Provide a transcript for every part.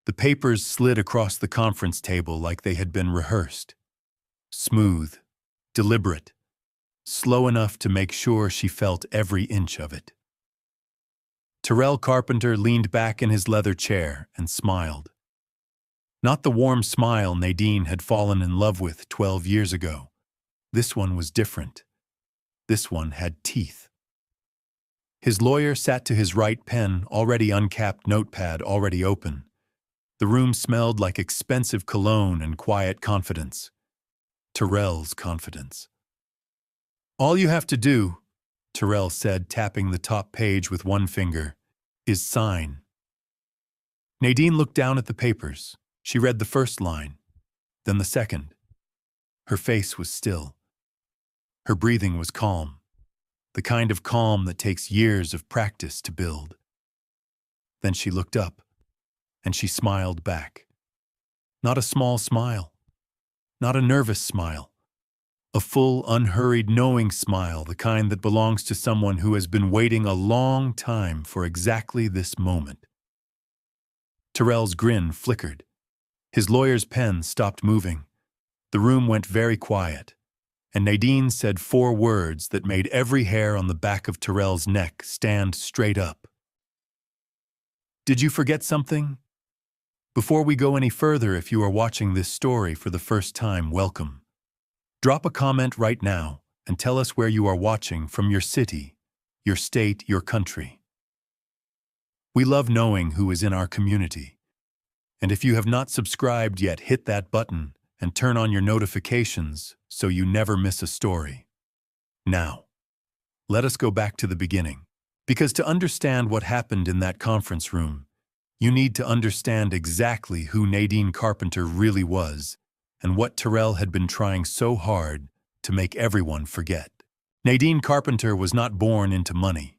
The papers slid across the conference table like they had been rehearsed. Smooth, deliberate, slow enough to make sure she felt every inch of it. Terrell Carpenter leaned back in his leather chair and smiled. Not the warm smile Nadine had fallen in love with 12 years ago. This one was different. This one had teeth. His lawyer sat to his right, pen already uncapped, notepad already open. The room smelled like expensive cologne and quiet confidence. Terrell's confidence. "All you have to do," Terrell said, tapping the top page with one finger, "is sign." Nadine looked down at the papers. She read the first line, then the second. Her face was still. Her breathing was calm, the kind of calm that takes years of practice to build. Then she looked up, and she smiled back. Not a small smile, not a nervous smile. A full, unhurried, knowing smile, the kind that belongs to someone who has been waiting a long time for exactly this moment. Terrell's grin flickered. His lawyer's pen stopped moving. The room went very quiet, and Nadine said 4 words that made every hair on the back of Terrell's neck stand straight up. "Did you forget something?" Before we go any further, if you are watching this story for the first time, welcome. Drop a comment right now and tell us where you are watching from, your city, your state, your country. We love knowing who is in our community. And if you have not subscribed yet, hit that button and turn on your notifications so you never miss a story. Now, let us go back to the beginning. Because to understand what happened in that conference room, you need to understand exactly who Nadine Carpenter really was and what Terrell had been trying so hard to make everyone forget. Nadine Carpenter was not born into money.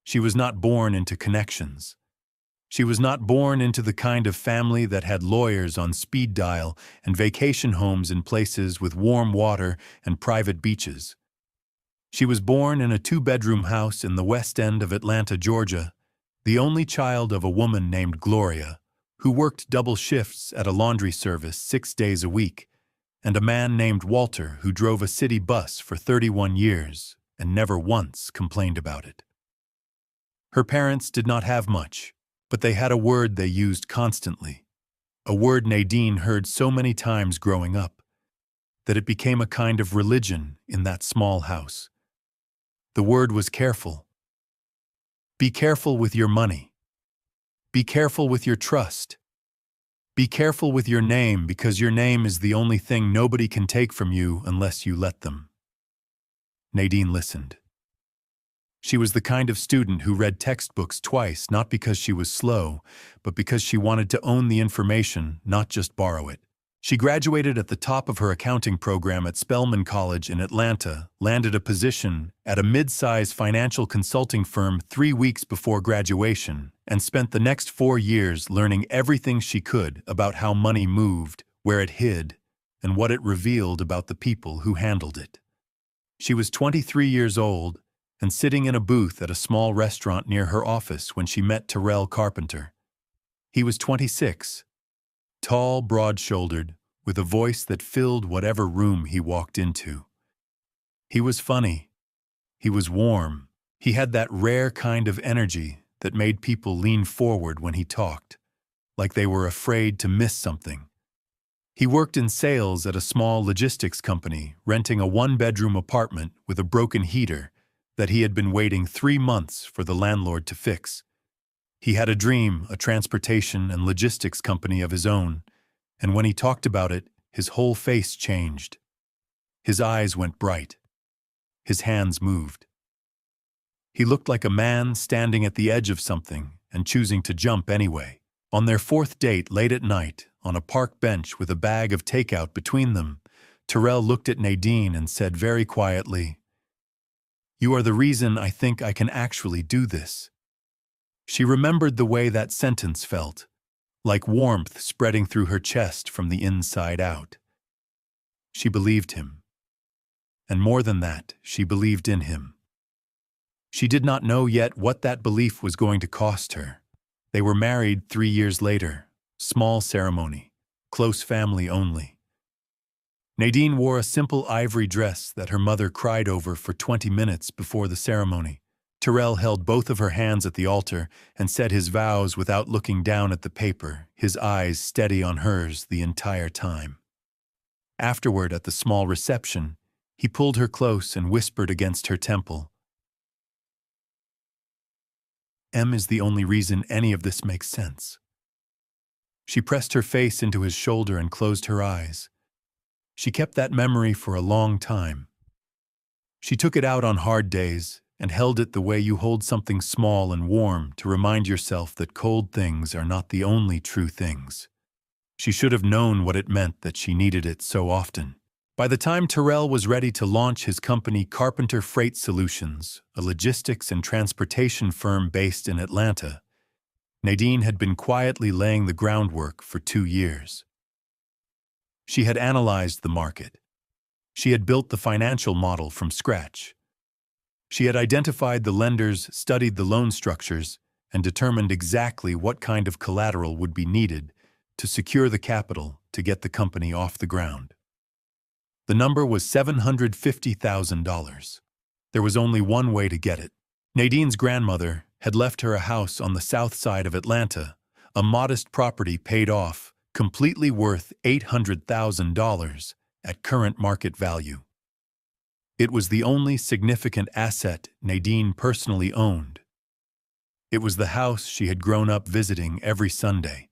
She was not born into connections. She was not born into the kind of family that had lawyers on speed dial and vacation homes in places with warm water and private beaches. She was born in a 2-bedroom house in the west end of Atlanta, Georgia, the only child of a woman named Gloria, who worked double shifts at a laundry service 6 days a week, and a man named Walter who drove a city bus for 31 years and never once complained about it. Her parents did not have much, but they had a word they used constantly, a word Nadine heard so many times growing up, that it became a kind of religion in that small house. The word was careful. Be careful with your money. Be careful with your trust. Be careful with your name, because your name is the only thing nobody can take from you unless you let them. Nadine listened. She was the kind of student who read textbooks twice, not because she was slow, but because she wanted to own the information, not just borrow it. She graduated at the top of her accounting program at Spelman College in Atlanta, landed a position at a mid-size financial consulting firm 3 weeks before graduation, and spent the next 4 years learning everything she could about how money moved, where it hid, and what it revealed about the people who handled it. She was 23 years old and sitting in a booth at a small restaurant near her office when she met Terrell Carpenter. He was 26, tall, broad-shouldered, with a voice that filled whatever room he walked into. He was funny. He was warm. He had that rare kind of energy that made people lean forward when he talked, like they were afraid to miss something. He worked in sales at a small logistics company, renting a 1-bedroom apartment with a broken heater that he had been waiting 3 months for the landlord to fix. He had a dream, a transportation and logistics company of his own, and when he talked about it, his whole face changed. His eyes went bright. His hands moved. He looked like a man standing at the edge of something and choosing to jump anyway. On their 4th date late at night, on a park bench with a bag of takeout between them, Terrell looked at Nadine and said very quietly, "You are the reason I think I can actually do this." She remembered the way that sentence felt, like warmth spreading through her chest from the inside out. She believed him. And more than that, she believed in him. She did not know yet what that belief was going to cost her. They were married 3 years later, Small ceremony. Close family only. Nadine wore a simple ivory dress that her mother cried over for 20 minutes before the ceremony. Terrell held both of her hands at the altar and said his vows without looking down at the paper, his eyes steady on hers the entire time. Afterward, at the small reception, he pulled her close and whispered against her temple, "M is the only reason any of this makes sense." She pressed her face into his shoulder and closed her eyes. She kept that memory for a long time. She took it out on hard days and held it the way you hold something small and warm to remind yourself that cold things are not the only true things. She should have known what it meant that she needed it so often. By the time Terrell was ready to launch his company Carpenter Freight Solutions, a logistics and transportation firm based in Atlanta, Nadine had been quietly laying the groundwork for 2 years. She had analyzed the market. She had built the financial model from scratch. She had identified the lenders, studied the loan structures, and determined exactly what kind of collateral would be needed to secure the capital to get the company off the ground. The number was $750,000. There was only one way to get it. Nadine's grandmother had left her a house on the south side of Atlanta, a modest property paid off, completely worth $800,000 at current market value. It was the only significant asset Nadine personally owned. It was the house she had grown up visiting every Sunday.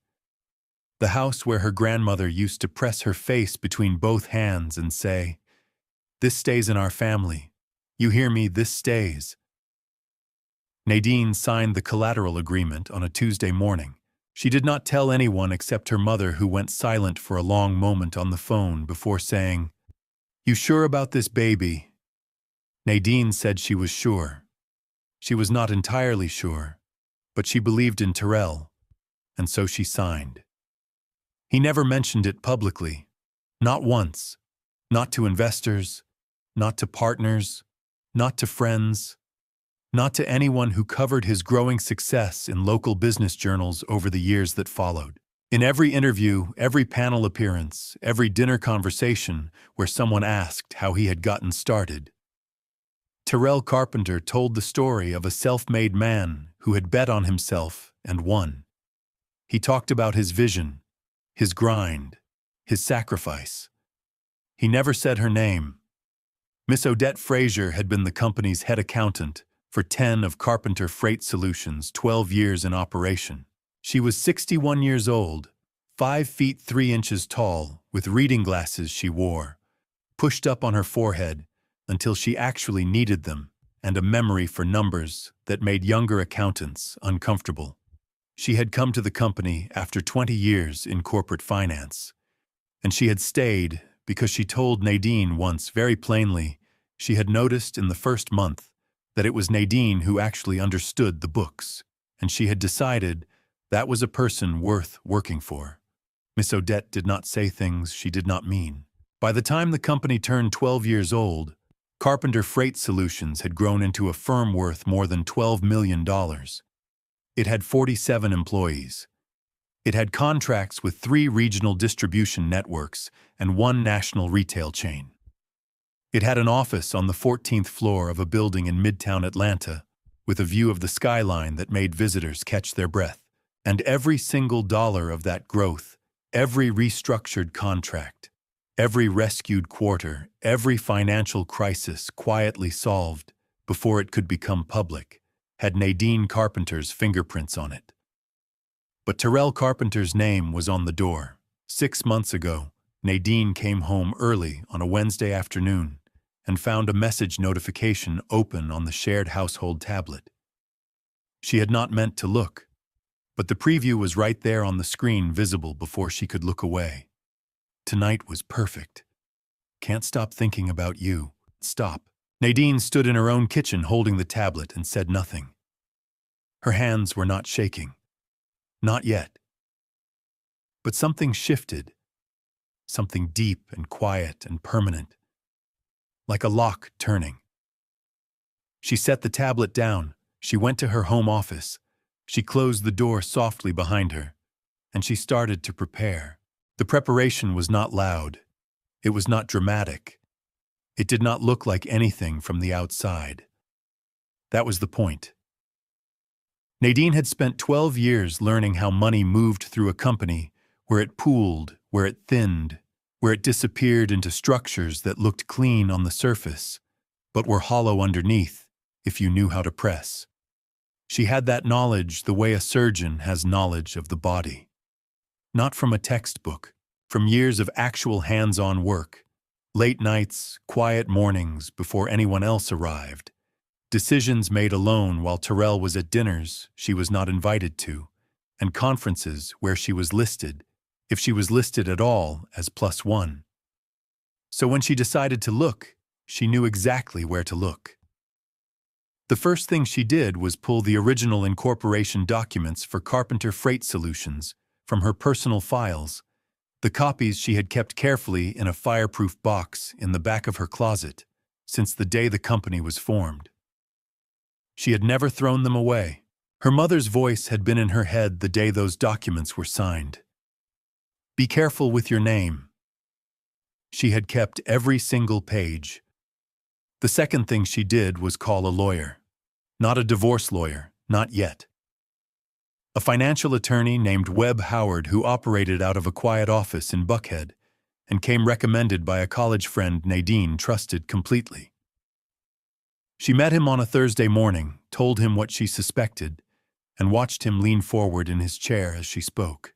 The house where her grandmother used to press her face between both hands and say, "This stays in our family. You hear me, this stays." Nadine signed the collateral agreement on a Tuesday morning. She did not tell anyone except her mother, who went silent for a long moment on the phone before saying, "You sure about this, baby?" Nadine said she was sure. She was not entirely sure, but she believed in Terrell, and so she signed. He never mentioned it publicly, not once, not to investors, not to partners, not to friends, not to anyone who covered his growing success in local business journals over the years that followed. In every interview, every panel appearance, every dinner conversation where someone asked how he had gotten started, Terrell Carpenter told the story of a self-made man who had bet on himself and won. He talked about his vision, his grind, his sacrifice. He never said her name. Miss Odette Frazier had been the company's head accountant for 10 of Carpenter Freight Solutions' 12 years in operation. She was 61 years old, 5 feet 3 inches tall, with reading glasses she wore, pushed up on her forehead until she actually needed them, and a memory for numbers that made younger accountants uncomfortable. She had come to the company after 20 years in corporate finance, and she had stayed because she told Nadine once very plainly she had noticed in the first month that it was Nadine who actually understood the books, and she had decided that was a person worth working for. Miss Odette did not say things she did not mean. By the time the company turned 12 years old, Carpenter Freight Solutions had grown into a firm worth more than $12 million. It had 47 employees. It had contracts with 3 regional distribution networks and 1 national retail chain. It had an office on the 14th floor of a building in Midtown Atlanta, with a view of the skyline that made visitors catch their breath. And every single dollar of that growth, every restructured contract, every rescued quarter, every financial crisis quietly solved before it could become public, had Nadine Carpenter's fingerprints on it. But Terrell Carpenter's name was on the door. 6 months ago, Nadine came home early on a Wednesday afternoon and found a message notification open on the shared household tablet. She had not meant to look, but the preview was right there on the screen, visible before she could look away. Tonight was perfect. Can't stop thinking about you. Stop. Nadine stood in her own kitchen holding the tablet and said nothing. Her hands were not shaking. Not yet. But something shifted. Something deep and quiet and permanent. Like a lock turning. She set the tablet down. She went to her home office. She closed the door softly behind her. and she started to prepare. The preparation was not loud. It was not dramatic. It did not look like anything from the outside. That was the point. Nadine had spent 12 years learning how money moved through a company, where it pooled, where it thinned, where it disappeared into structures that looked clean on the surface, but were hollow underneath if you knew how to press. She had that knowledge the way a surgeon has knowledge of the body. Not from a textbook, from years of actual hands-on work, late nights, quiet mornings before anyone else arrived, decisions made alone while Terrell was at dinners she was not invited to, and conferences where she was listed, if she was listed at all, as +1. So when she decided to look, she knew exactly where to look. The first thing she did was pull the original incorporation documents for Carpenter Freight Solutions from her personal files, the copies she had kept carefully in a fireproof box in the back of her closet since the day the company was formed. She had never thrown them away. Her mother's voice had been in her head the day those documents were signed. Be careful with your name. She had kept every single page. The second thing she did was call a lawyer. Not a divorce lawyer, not yet. A financial attorney named Webb Howard who operated out of a quiet office in Buckhead and came recommended by a college friend Nadine trusted completely. She met him on a Thursday morning, told him what she suspected, and watched him lean forward in his chair as she spoke.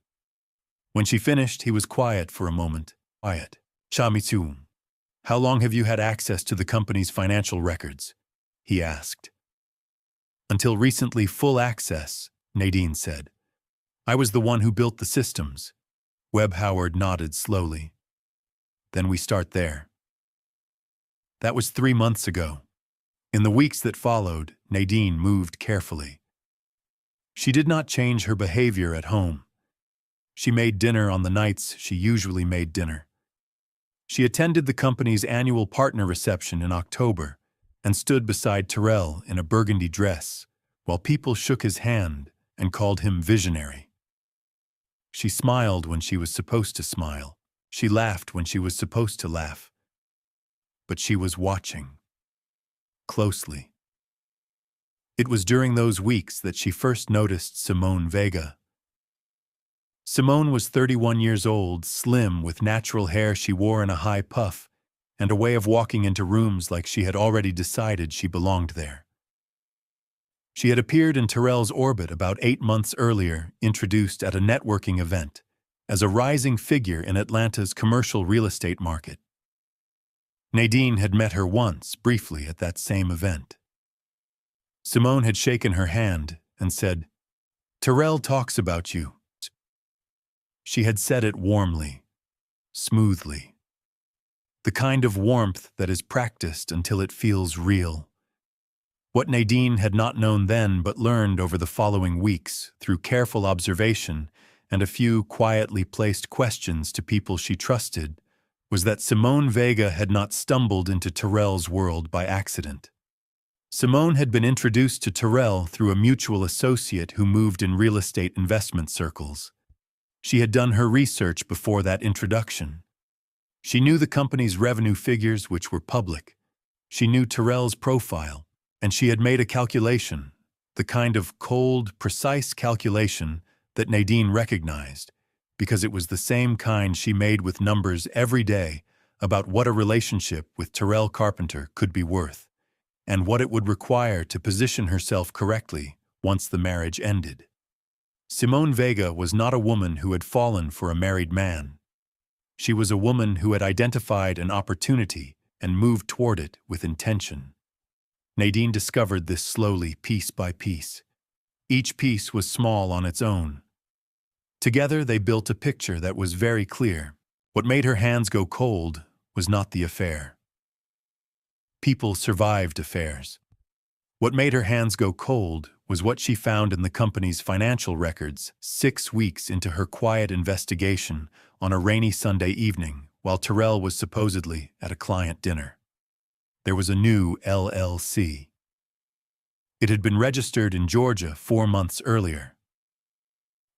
When she finished, he was quiet for a moment. Quiet. Shamitsu, how long have you had access to the company's financial records? He asked. Until recently, full access, Nadine said. I was the one who built the systems. Webb Howard nodded slowly. Then we start there. That was 3 months ago. In the weeks that followed, Nadine moved carefully. She did not change her behavior at home. She made dinner on the nights she usually made dinner. She attended the company's annual partner reception in October and stood beside Terrell in a burgundy dress while people shook his hand and called him visionary. She smiled when she was supposed to smile. She laughed when she was supposed to laugh. But she was watching. Closely. It was during those weeks that she first noticed Simone Vega. Simone was 31 years old, slim, with natural hair she wore in a high puff, and a way of walking into rooms like she had already decided she belonged there. She had appeared in Terrell's orbit about 8 months earlier, introduced at a networking event, as a rising figure in Atlanta's commercial real estate market. Nadine had met her once, briefly, at that same event. Simone had shaken her hand and said, "Terrell talks about you." She had said it warmly, smoothly. The kind of warmth that is practiced until it feels real. What Nadine had not known then but learned over the following weeks through careful observation and a few quietly placed questions to people she trusted was that Simone Vega had not stumbled into Terrell's world by accident. Simone had been introduced to Terrell through a mutual associate who moved in real estate investment circles. She had done her research before that introduction. She knew the company's revenue figures, which were public. She knew Terrell's profile, and she had made a calculation, the kind of cold, precise calculation that Nadine recognized, because it was the same kind she made with numbers every day about what a relationship with Terrell Carpenter could be worth, and what it would require to position herself correctly once the marriage ended. Simone Vega was not a woman who had fallen for a married man. She was a woman who had identified an opportunity and moved toward it with intention. Nadine discovered this slowly, piece by piece. Each piece was small on its own. Together they built a picture that was very clear. What made her hands go cold was not the affair. People survived affairs. What made her hands go cold was what she found in the company's financial records 6 weeks into her quiet investigation on a rainy Sunday evening while Terrell was supposedly at a client dinner. There was a new LLC. It had been registered in Georgia 4 months earlier.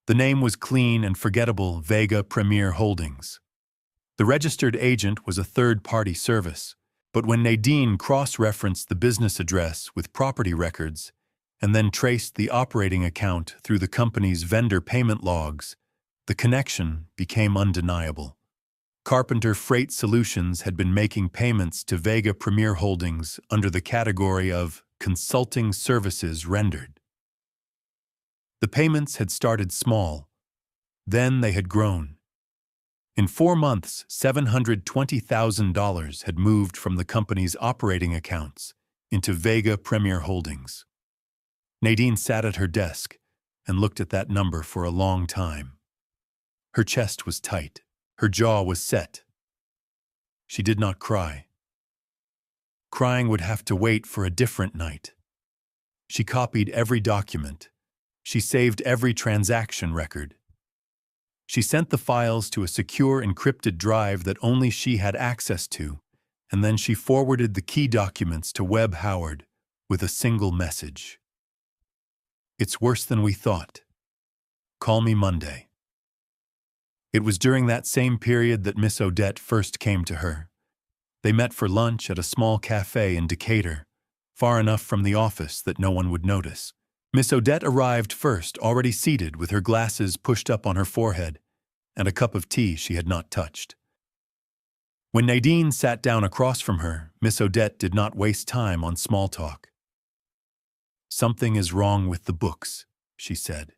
The name was clean and forgettable: Vega Premier Holdings. The registered agent was a third-party service, but when Nadine cross-referenced the business address with property records and then traced the operating account through the company's vendor payment logs, the connection became undeniable. Carpenter Freight Solutions had been making payments to Vega Premier Holdings under the category of consulting services rendered. The payments had started small, then they had grown. In 4 months, $720,000 had moved from the company's operating accounts into Vega Premier Holdings. Nadine sat at her desk and looked at that number for a long time. Her chest was tight. Her jaw was set. She did not cry. Crying would have to wait for a different night. She copied every document. She saved every transaction record. She sent the files to a secure encrypted drive that only she had access to, and then she forwarded the key documents to Webb Howard with a single message. "It's worse than we thought. Call me Monday." It was during that same period that Miss Odette first came to her. They met for lunch at a small cafe in Decatur, far enough from the office that no one would notice. Miss Odette arrived first, already seated with her glasses pushed up on her forehead and a cup of tea she had not touched. When Nadine sat down across from her, Miss Odette did not waste time on small talk. "Something is wrong with the books," she said.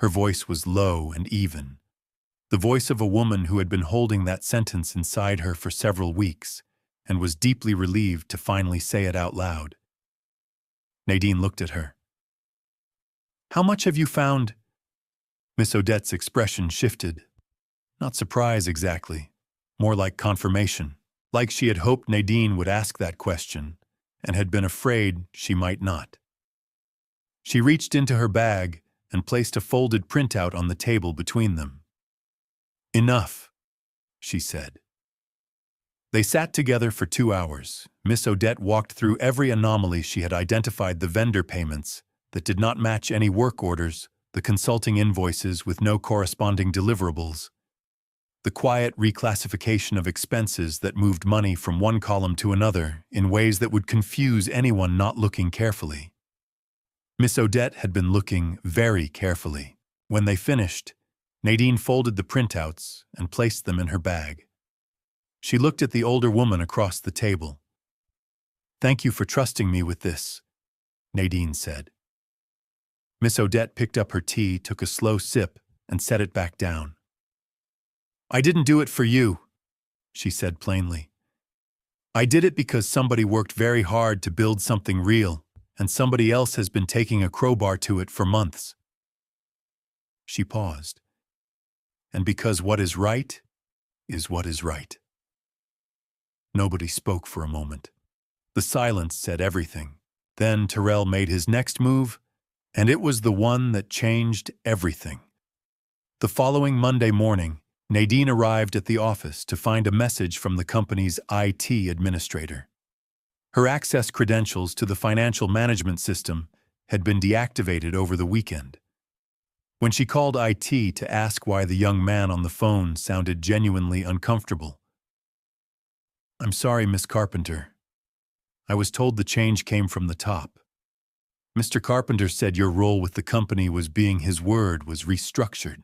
Her voice was low and even, the voice of a woman who had been holding that sentence inside her for several weeks and was deeply relieved to finally say it out loud. Nadine looked at her. "How much have you found?" Miss Odette's expression shifted. Not surprise exactly, more like confirmation, like she had hoped Nadine would ask that question and had been afraid she might not. She reached into her bag and placed a folded printout on the table between them. "Enough," she said. They sat together for 2 hours. Miss Odette walked through every anomaly she had identified: the vendor payments that did not match any work orders, the consulting invoices with no corresponding deliverables, the quiet reclassification of expenses that moved money from one column to another in ways that would confuse anyone not looking carefully. Miss Odette had been looking very carefully. When they finished, Nadine folded the printouts and placed them in her bag. She looked at the older woman across the table. "Thank you for trusting me with this," Nadine said. Miss Odette picked up her tea, took a slow sip, and set it back down. "I didn't do it for you," she said plainly. "I did it because somebody worked very hard to build something real, and somebody else has been taking a crowbar to it for months." She paused. "And because what is right is what is right." Nobody spoke for a moment. The silence said everything. Then Terrell made his next move, and it was the one that changed everything. The following Monday morning, Nadine arrived at the office to find a message from the company's IT administrator. Her access credentials to the financial management system had been deactivated over the weekend. When she called IT to ask why the young man on the phone sounded genuinely uncomfortable. "I'm sorry, Miss Carpenter. I was told the change came from the top. Mr. Carpenter said your role with the company was being his word was restructured."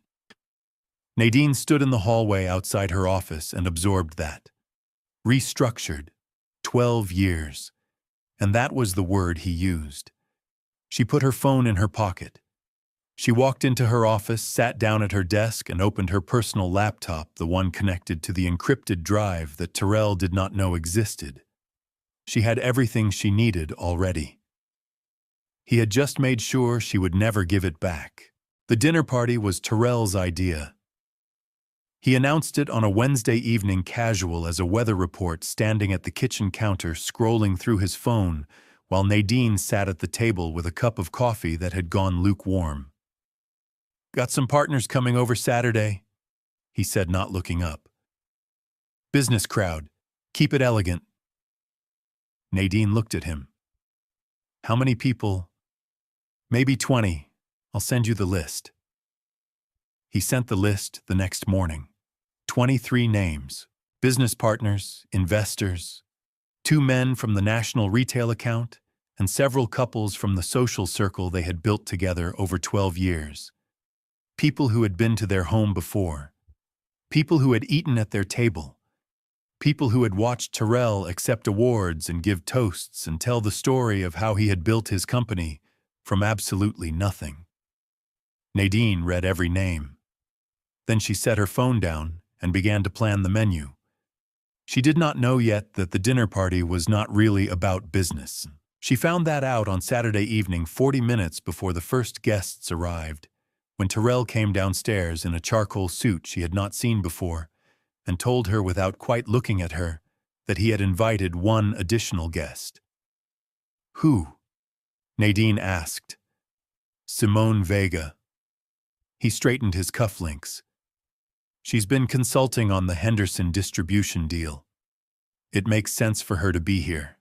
Nadine stood in the hallway outside her office and absorbed that. Restructured. 12 years. And that was the word he used. She put her phone in her pocket. She walked into her office, sat down at her desk, and opened her personal laptop, the one connected to the encrypted drive that Terrell did not know existed. She had everything she needed already. He had just made sure she would never give it back. The dinner party was Terrell's idea. He announced it on a Wednesday evening, casual as a weather report, standing at the kitchen counter scrolling through his phone while Nadine sat at the table with a cup of coffee that had gone lukewarm. "Got some partners coming over Saturday," he said, not looking up. "Business crowd. Keep it elegant." Nadine looked at him. "How many people?" "Maybe 20. I'll send you the list." He sent the list the next morning. 23 names, business partners, investors, 2 men from the national retail account, and several couples from the social circle they had built together over 12 years. People who had been to their home before. People who had eaten at their table. People who had watched Terrell accept awards and give toasts and tell the story of how he had built his company from absolutely nothing. Nadine read every name. Then she set her phone down and began to plan the menu. She did not know yet that the dinner party was not really about business. She found that out on Saturday evening, 40 minutes before the first guests arrived, when Terrell came downstairs in a charcoal suit she had not seen before and told her without quite looking at her that he had invited one additional guest. Who? Nadine asked. Simone Vega. He straightened his cufflinks. She's been consulting on the Henderson distribution deal. It makes sense for her to be here.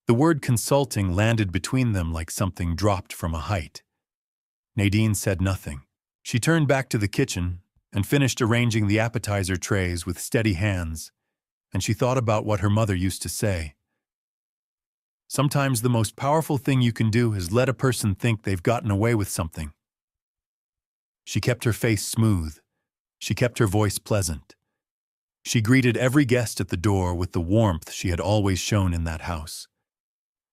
The word consulting landed between them like something dropped from a height. Nadine said nothing. She turned back to the kitchen and finished arranging the appetizer trays with steady hands, and she thought about what her mother used to say. Sometimes the most powerful thing you can do is let a person think they've gotten away with something. She kept her face smooth. She kept her voice pleasant. She greeted every guest at the door with the warmth she had always shown in that house.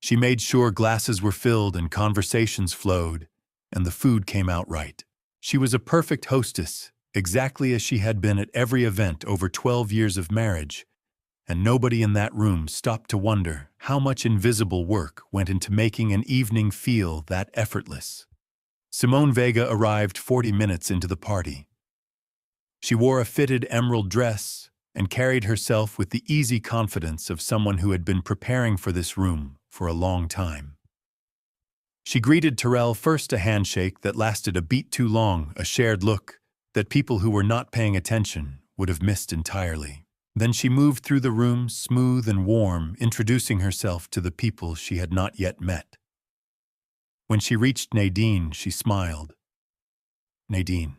She made sure glasses were filled and conversations flowed, and the food came out right. She was a perfect hostess, exactly as she had been at every event over 12 years of marriage, and nobody in that room stopped to wonder how much invisible work went into making an evening feel that effortless. Simone Vega arrived 40 minutes into the party. She wore a fitted emerald dress and carried herself with the easy confidence of someone who had been preparing for this room for a long time. She greeted Terrell first a handshake that lasted a beat too long, a shared look that people who were not paying attention would have missed entirely. Then she moved through the room smooth and warm, introducing herself to the people she had not yet met. When she reached Nadine, she smiled. Nadine,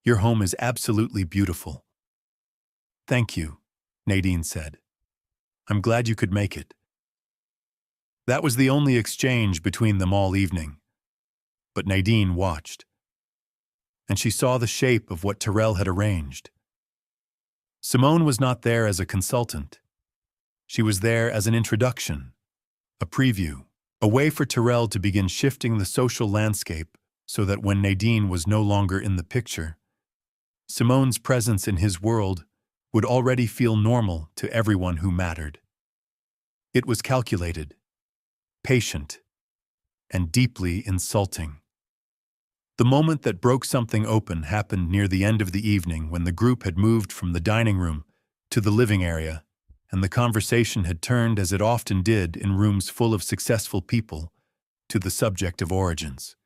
your home is absolutely beautiful. Thank you, Nadine said. I'm glad you could make it. That was the only exchange between them all evening. But Nadine watched, and she saw the shape of what Terrell had arranged. Simone was not there as a consultant. She was there as an introduction, a preview, a way for Terrell to begin shifting the social landscape so that when Nadine was no longer in the picture, Simone's presence in his world would already feel normal to everyone who mattered. It was calculated, patient, and deeply insulting. The moment that broke something open happened near the end of the evening when the group had moved from the dining room to the living area, and the conversation had turned, as it often did in rooms full of successful people, to the subject of origins.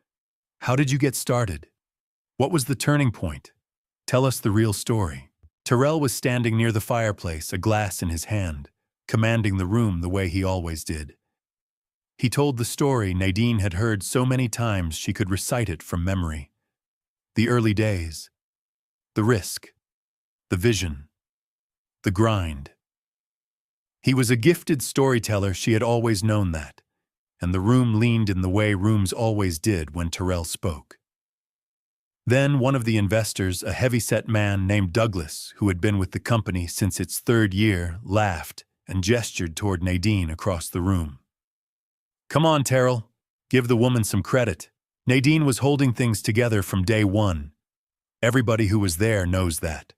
How did you get started? What was the turning point? Tell us the real story. Terrell was standing near the fireplace, a glass in his hand, commanding the room the way he always did. He told the story Nadine had heard so many times she could recite it from memory. The early days, the risk, the vision, the grind. He was a gifted storyteller, she had always known that, and the room leaned in the way rooms always did when Terrell spoke. Then one of the investors, a heavy-set man named Douglas, who had been with the company since its 3rd year, laughed and gestured toward Nadine across the room. Come on, Terrell. Give the woman some credit. Nadine was holding things together from day one. Everybody who was there knows that.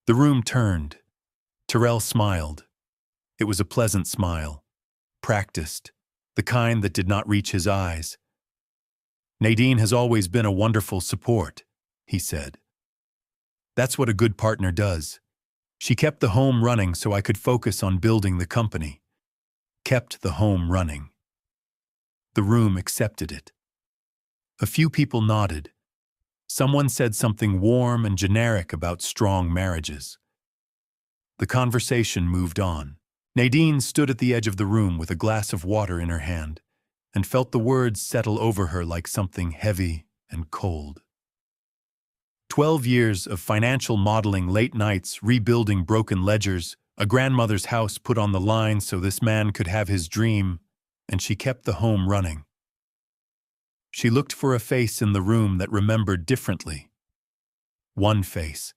The room turned. Terrell smiled. It was a pleasant smile, practiced, the kind that did not reach his eyes. Nadine has always been a wonderful support, he said. That's what a good partner does. She kept the home running so I could focus on building the company. Kept the home running. The room accepted it. A few people nodded. Someone said something warm and generic about strong marriages. The conversation moved on. Nadine stood at the edge of the room with a glass of water in her hand and felt the words settle over her like something heavy and cold. 12 years of financial modeling, late nights, rebuilding broken ledgers, a grandmother's house put on the line so this man could have his dream, and she kept the home running. She looked for a face in the room that remembered differently. One face.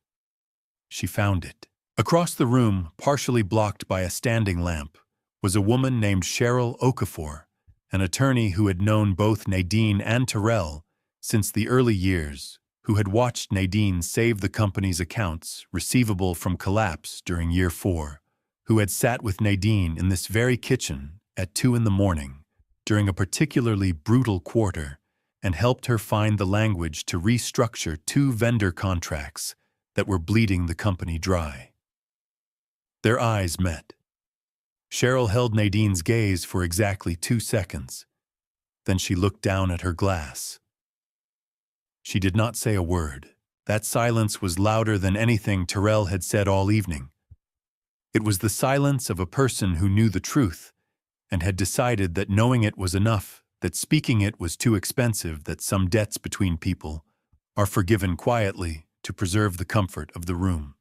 She found it. Across the room, partially blocked by a standing lamp, was a woman named Cheryl Okafor, an attorney who had known both Nadine and Terrell since the early years, who had watched Nadine save the company's accounts receivable from collapse during year 4, who had sat with Nadine in this very kitchen at 2 a.m. during a particularly brutal quarter and helped her find the language to restructure 2 vendor contracts that were bleeding the company dry. Their eyes met. Cheryl held Nadine's gaze for exactly 2 seconds. Then she looked down at her glass. She did not say a word. That silence was louder than anything Terrell had said all evening. It was the silence of a person who knew the truth and had decided that knowing it was enough, that speaking it was too expensive, that some debts between people are forgiven quietly to preserve the comfort of the room.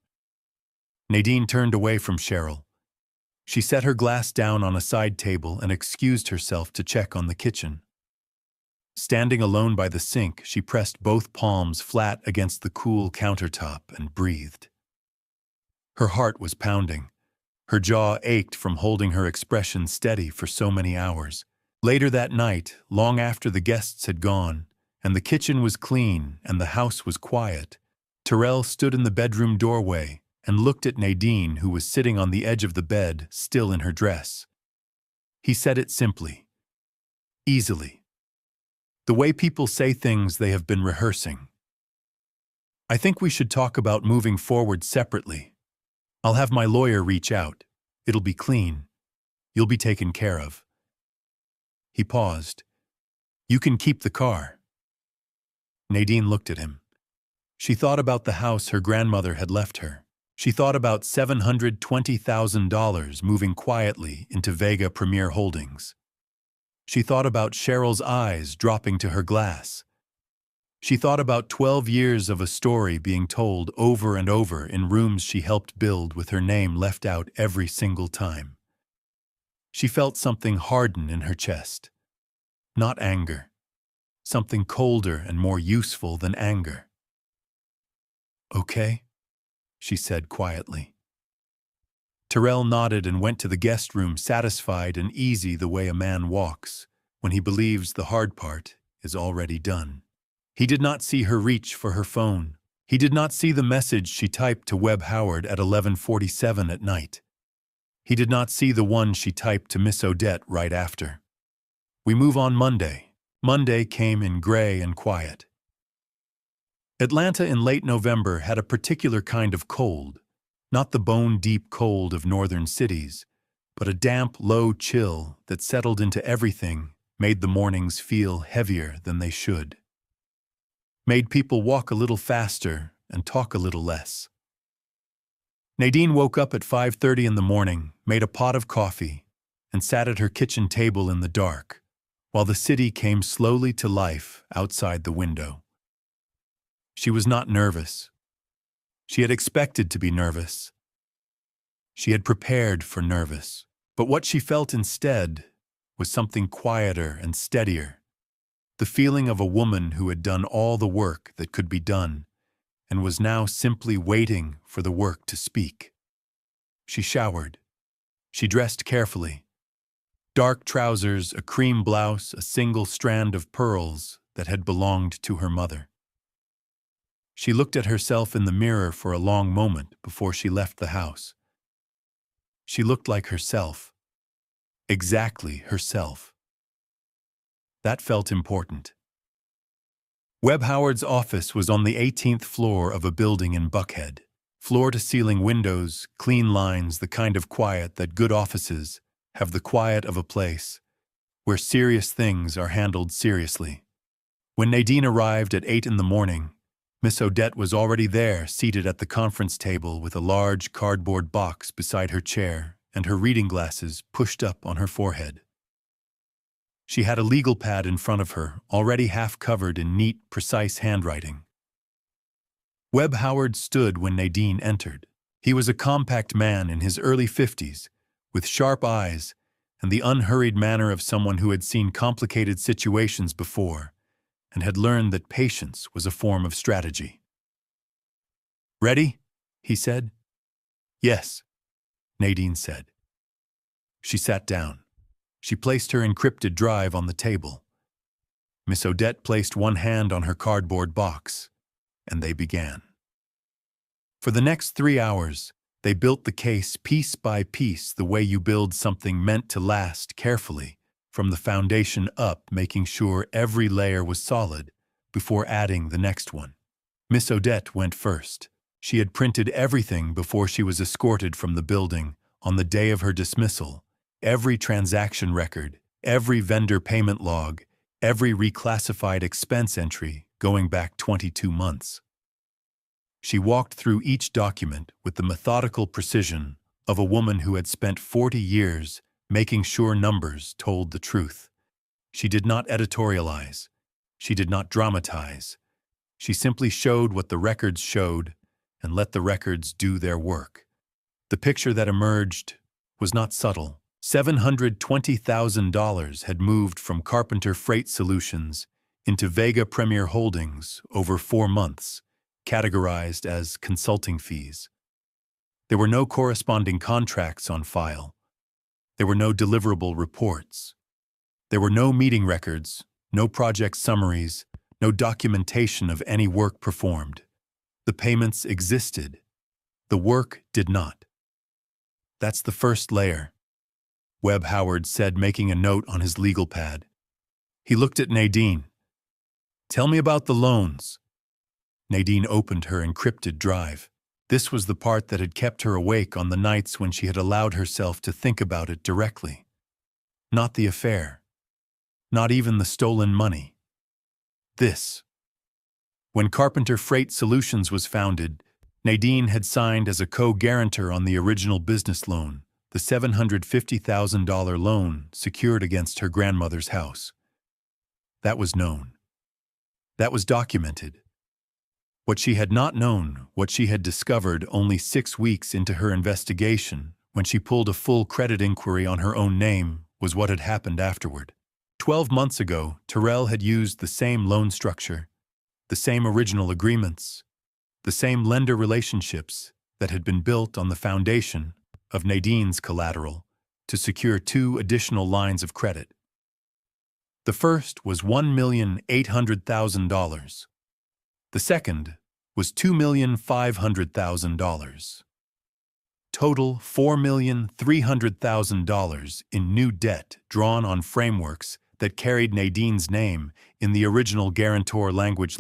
Nadine turned away from Cheryl. She set her glass down on a side table and excused herself to check on the kitchen. Standing alone by the sink, she pressed both palms flat against the cool countertop and breathed. Her heart was pounding. Her jaw ached from holding her expression steady for so many hours. Later that night, long after the guests had gone, and the kitchen was clean and the house was quiet, Terrell stood in the bedroom doorway and looked at Nadine, who was sitting on the edge of the bed, still in her dress. He said it simply, easily, the way people say things they have been rehearsing. I think we should talk about moving forward separately. I'll have my lawyer reach out. It'll be clean. You'll be taken care of. He paused. You can keep the car. Nadine looked at him. She thought about the house her grandmother had left her. She thought about $720,000 moving quietly into Vega Premier Holdings. She thought about Cheryl's eyes dropping to her glass. She thought about 12 years of a story being told over and over in rooms she helped build with her name left out every single time. She felt something harden in her chest. Not anger. Something colder and more useful than anger. Okay, she said quietly. Terrell nodded and went to the guest room, satisfied and easy the way a man walks when he believes the hard part is already done. He did not see her reach for her phone. He did not see the message she typed to Webb Howard at 11:47 at night. He did not see the one she typed to Miss Odette right after. We move on Monday. Monday came in gray and quiet. Atlanta in late November had a particular kind of cold, not the bone-deep cold of northern cities, but a damp, low chill that settled into everything, made the mornings feel heavier than they should. Made people walk a little faster and talk a little less. Nadine woke up at 5:30 in the morning, made a pot of coffee, and sat at her kitchen table in the dark, while the city came slowly to life outside the window. She was not nervous. She had expected to be nervous. She had prepared for nervous. But what she felt instead was something quieter and steadier. The feeling of a woman who had done all the work that could be done and was now simply waiting for the work to speak. She showered. She dressed carefully. Dark trousers, a cream blouse, a single strand of pearls that had belonged to her mother. She looked at herself in the mirror for a long moment before she left the house. She looked like herself. Exactly herself. That felt important. Webb Howard's office was on the 18th floor of a building in Buckhead. Floor-to-ceiling windows, clean lines, the kind of quiet that good offices have, the quiet of a place where serious things are handled seriously. When Nadine arrived at 8 in the morning, Miss Odette was already there, seated at the conference table with a large cardboard box beside her chair and her reading glasses pushed up on her forehead. She had a legal pad in front of her, already half covered in neat, precise handwriting. Webb Howard stood when Nadine entered. He was a compact man in his early 50s, with sharp eyes and the unhurried manner of someone who had seen complicated situations before and had learned that patience was a form of strategy. "Ready?" he said. "Yes," Nadine said. She sat down. She placed her encrypted drive on the table. Miss Odette placed one hand on her cardboard box, and they began. For the next 3 hours, they built the case piece by piece the way you build something meant to last, carefully, from the foundation up, making sure every layer was solid before adding the next one. Miss Odette went first. She had printed everything before she was escorted from the building on the day of her dismissal. Every transaction record, every vendor payment log, every reclassified expense entry going back 22 months. She walked through each document with the methodical precision of a woman who had spent 40 years making sure numbers told the truth. She did not editorialize. She did not dramatize. She simply showed what the records showed and let the records do their work. The picture that emerged was not subtle. $720,000 had moved from Carpenter Freight Solutions into Vega Premier Holdings over 4 months, categorized as consulting fees. There were no corresponding contracts on file. There were no deliverable reports. There were no meeting records, no project summaries, no documentation of any work performed. The payments existed. The work did not. "That's the first layer," Webb Howard said, making a note on his legal pad. He looked at Nadine. "Tell me about the loans." Nadine opened her encrypted drive. This was the part that had kept her awake on the nights when she had allowed herself to think about it directly. Not the affair. Not even the stolen money. This. When Carpenter Freight Solutions was founded, Nadine had signed as a co-guarantor on the original business loan, the $750,000 loan secured against her grandmother's house. That was known. That was documented. What she had not known, what she had discovered only 6 weeks into her investigation, when she pulled a full credit inquiry on her own name, was what had happened afterward. 12 months ago, Terrell had used the same loan structure, the same original agreements, the same lender relationships that had been built on the foundation of Nadine's collateral to secure 2 additional lines of credit. The first was $1,800,000. The second was $2,500,000. Total $4,300,000 in new debt drawn on frameworks that carried Nadine's name in the original guarantor language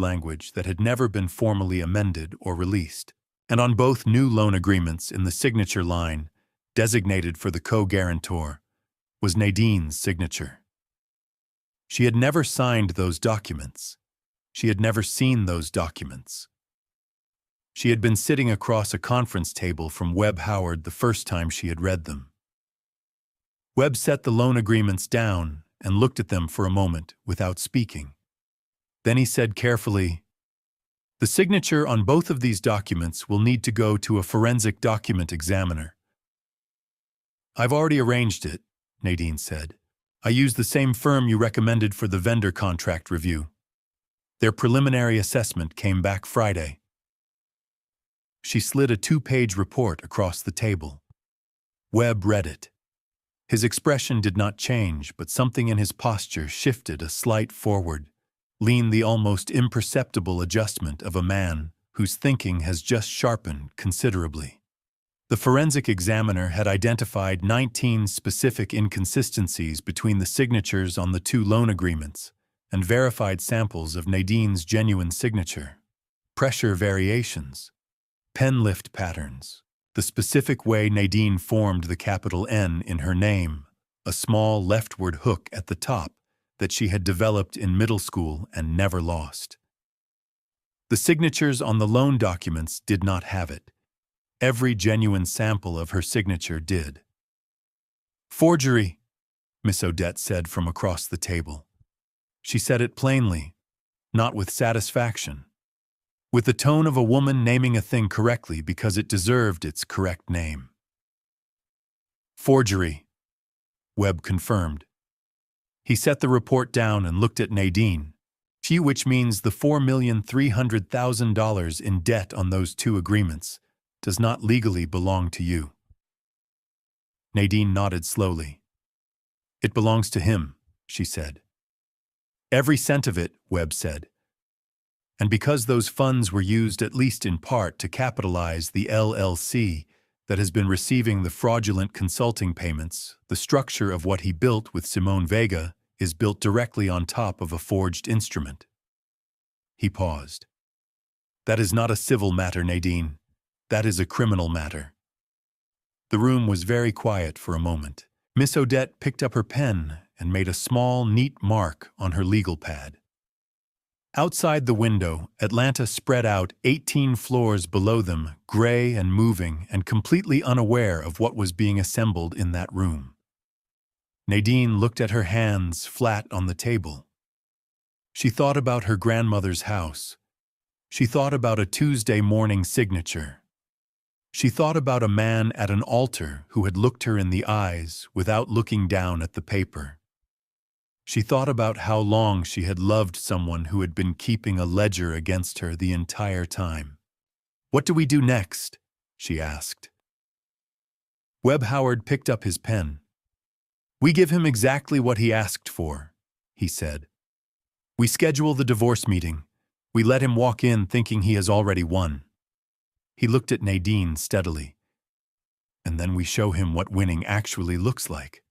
that had never been formally amended or released. And on both new loan agreements in the signature line, designated for the co-guarantor, was Nadine's signature. She had never signed those documents. She had never seen those documents. She had been sitting across a conference table from Webb Howard the first time she had read them. Webb set the loan agreements down and looked at them for a moment without speaking. Then he said carefully, "The signature on both of these documents will need to go to a forensic document examiner." "I've already arranged it," Nadine said. "I used the same firm you recommended for the vendor contract review. Their preliminary assessment came back Friday." She slid a 2-page report across the table. Webb read it. His expression did not change, but something in his posture shifted a slight forward, leaned the almost imperceptible adjustment of a man whose thinking has just sharpened considerably. The forensic examiner had identified 19 specific inconsistencies between the signatures on the 2 loan agreements and verified samples of Nadine's genuine signature. Pressure variations, pen lift patterns, the specific way Nadine formed the capital N in her name, a small leftward hook at the top that she had developed in middle school and never lost. The signatures on the loan documents did not have it. Every genuine sample of her signature did. "Forgery," Miss Odette said from across the table. She said it plainly, not with satisfaction, with the tone of a woman naming a thing correctly because it deserved its correct name. Forgery, Webb confirmed. He set the report down and looked at Nadine, which means the $4,300,000 in debt on those two agreements does not legally belong to you. Nadine nodded slowly. It belongs to him, she said. Every cent of it, Webb said. And because those funds were used at least in part to capitalize the LLC that has been receiving the fraudulent consulting payments, the structure of what he built with Simone Vega is built directly on top of a forged instrument. He paused. That is not a civil matter, Nadine. That is a criminal matter. The room was very quiet for a moment. Miss Odette picked up her pen and made a small, neat mark on her legal pad. Outside the window, Atlanta spread out 18 floors below them, gray and moving and completely unaware of what was being assembled in that room. Nadine looked at her hands flat on the table. She thought about her grandmother's house. She thought about a Tuesday morning signature. She thought about a man at an altar who had looked her in the eyes without looking down at the paper. She thought about how long she had loved someone who had been keeping a ledger against her the entire time. What do we do next? She asked. Webb Howard picked up his pen. We give him exactly what he asked for, he said. We schedule the divorce meeting. We let him walk in thinking he has already won. He looked at Nadine steadily. And then we show him what winning actually looks like.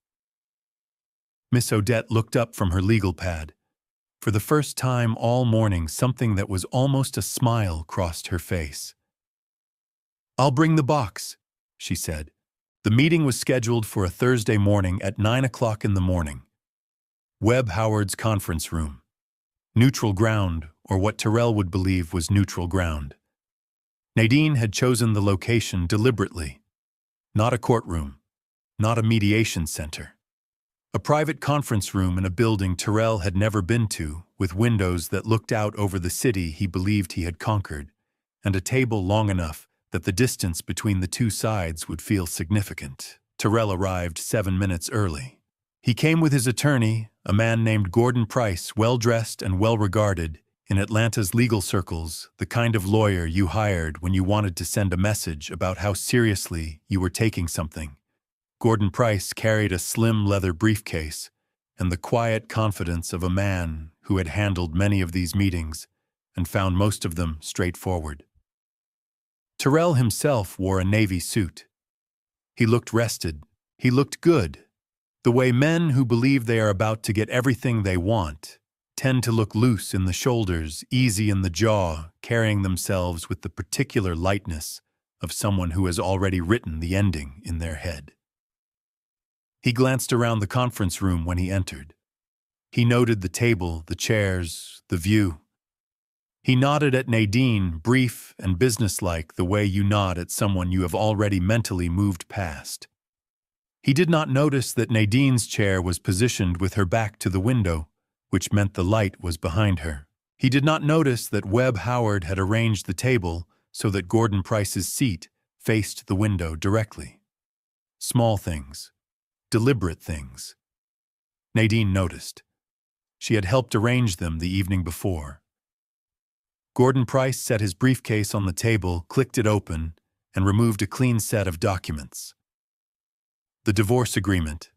Miss Odette looked up from her legal pad. For the first time all morning, something that was almost a smile crossed her face. I'll bring the box, she said. The meeting was scheduled for a Thursday morning at 9 o'clock in the morning. Webb Howard's conference room. Neutral ground, or what Terrell would believe was neutral ground. Nadine had chosen the location deliberately. Not a courtroom, not a mediation center. A private conference room in a building Terrell had never been to, with windows that looked out over the city he believed he had conquered, and a table long enough that the distance between the two sides would feel significant. Terrell arrived 7 minutes early. He came with his attorney, a man named Gordon Price, well-dressed and well-regarded in Atlanta's legal circles, the kind of lawyer you hired when you wanted to send a message about how seriously you were taking something. Gordon Price carried a slim leather briefcase and the quiet confidence of a man who had handled many of these meetings and found most of them straightforward. Terrell himself wore a navy suit. He looked rested. He looked good. The way men who believe they are about to get everything they want tend to look loose in the shoulders, easy in the jaw, carrying themselves with the particular lightness of someone who has already written the ending in their head. He glanced around the conference room when he entered. He noted the table, the chairs, the view. He nodded at Nadine, brief and businesslike, the way you nod at someone you have already mentally moved past. He did not notice that Nadine's chair was positioned with her back to the window, which meant the light was behind her. He did not notice that Webb Howard had arranged the table so that Gordon Price's seat faced the window directly. Small things, deliberate things. Nadine noticed. She had helped arrange them the evening before. Gordon Price set his briefcase on the table, clicked it open, and removed a clean set of documents. The divorce agreement.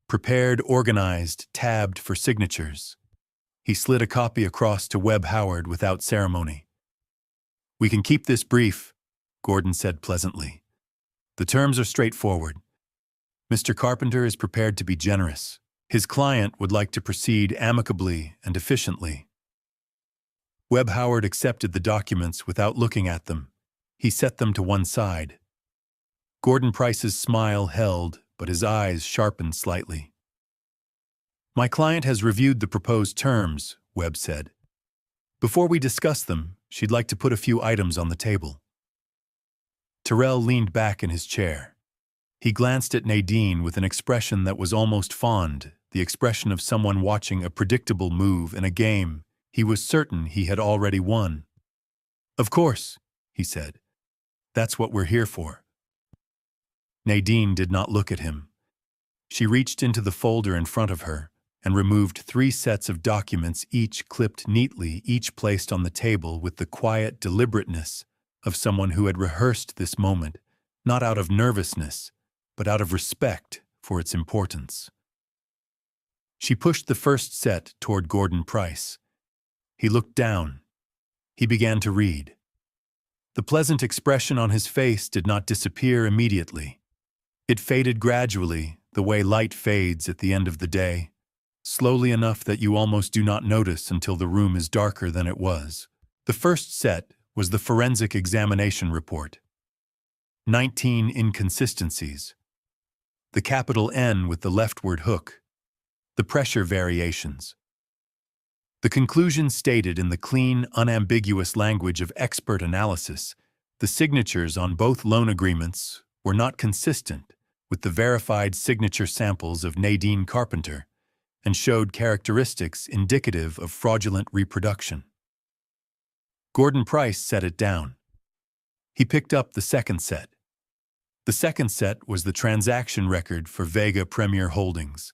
Prepared, organized, tabbed for signatures. He slid a copy across to Webb Howard without ceremony. We can keep this brief, Gordon said pleasantly. The terms are straightforward. Mr. Carpenter is prepared to be generous. His client would like to proceed amicably and efficiently. Webb Howard accepted the documents without looking at them. He set them to one side. Gordon Price's smile held, but his eyes sharpened slightly. My client has reviewed the proposed terms, Webb said. Before we discuss them, she'd like to put a few items on the table. Terrell leaned back in his chair. He glanced at Nadine with an expression that was almost fond, the expression of someone watching a predictable move in a game he was certain he had already won. "Of course," he said. "That's what we're here for." Nadine did not look at him. She reached into the folder in front of her and removed 3 sets of documents, each clipped neatly, each placed on the table with the quiet deliberateness of someone who had rehearsed this moment, not out of nervousness, but out of respect for its importance. She pushed the first set toward Gordon Price. He looked down. He began to read. The pleasant expression on his face did not disappear immediately. It faded gradually, the way light fades at the end of the day, slowly enough that you almost do not notice until the room is darker than it was. The first set was the forensic examination report. 19 inconsistencies. The capital N with the leftward hook. The pressure variations. The conclusion stated in the clean, unambiguous language of expert analysis, the signatures on both loan agreements were not consistent with the verified signature samples of Nadine Carpenter and showed characteristics indicative of fraudulent reproduction. Gordon Price set it down. He picked up the second set. The second set was the transaction record for Vega Premier Holdings.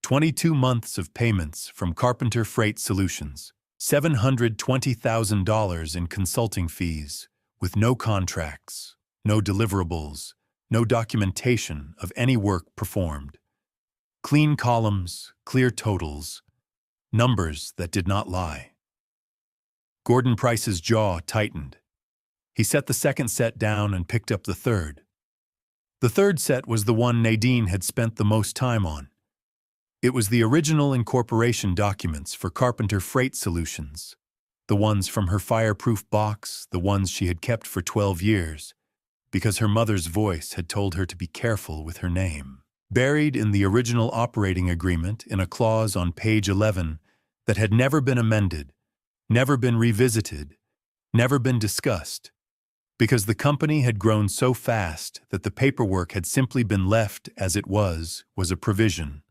22 months of payments from Carpenter Freight Solutions, $720,000 in consulting fees, with no contracts, no deliverables, no documentation of any work performed. Clean columns, clear totals, numbers that did not lie. Gordon Price's jaw tightened. He set the second set down and picked up the third. The third set was the one Nadine had spent the most time on. It was the original incorporation documents for Carpenter Freight Solutions, the ones from her fireproof box, the ones she had kept for 12 years, because her mother's voice had told her to be careful with her name. Buried in the original operating agreement in a clause on page 11 that had never been amended, never been revisited, never been discussed, because the company had grown so fast that the paperwork had simply been left as it was a provision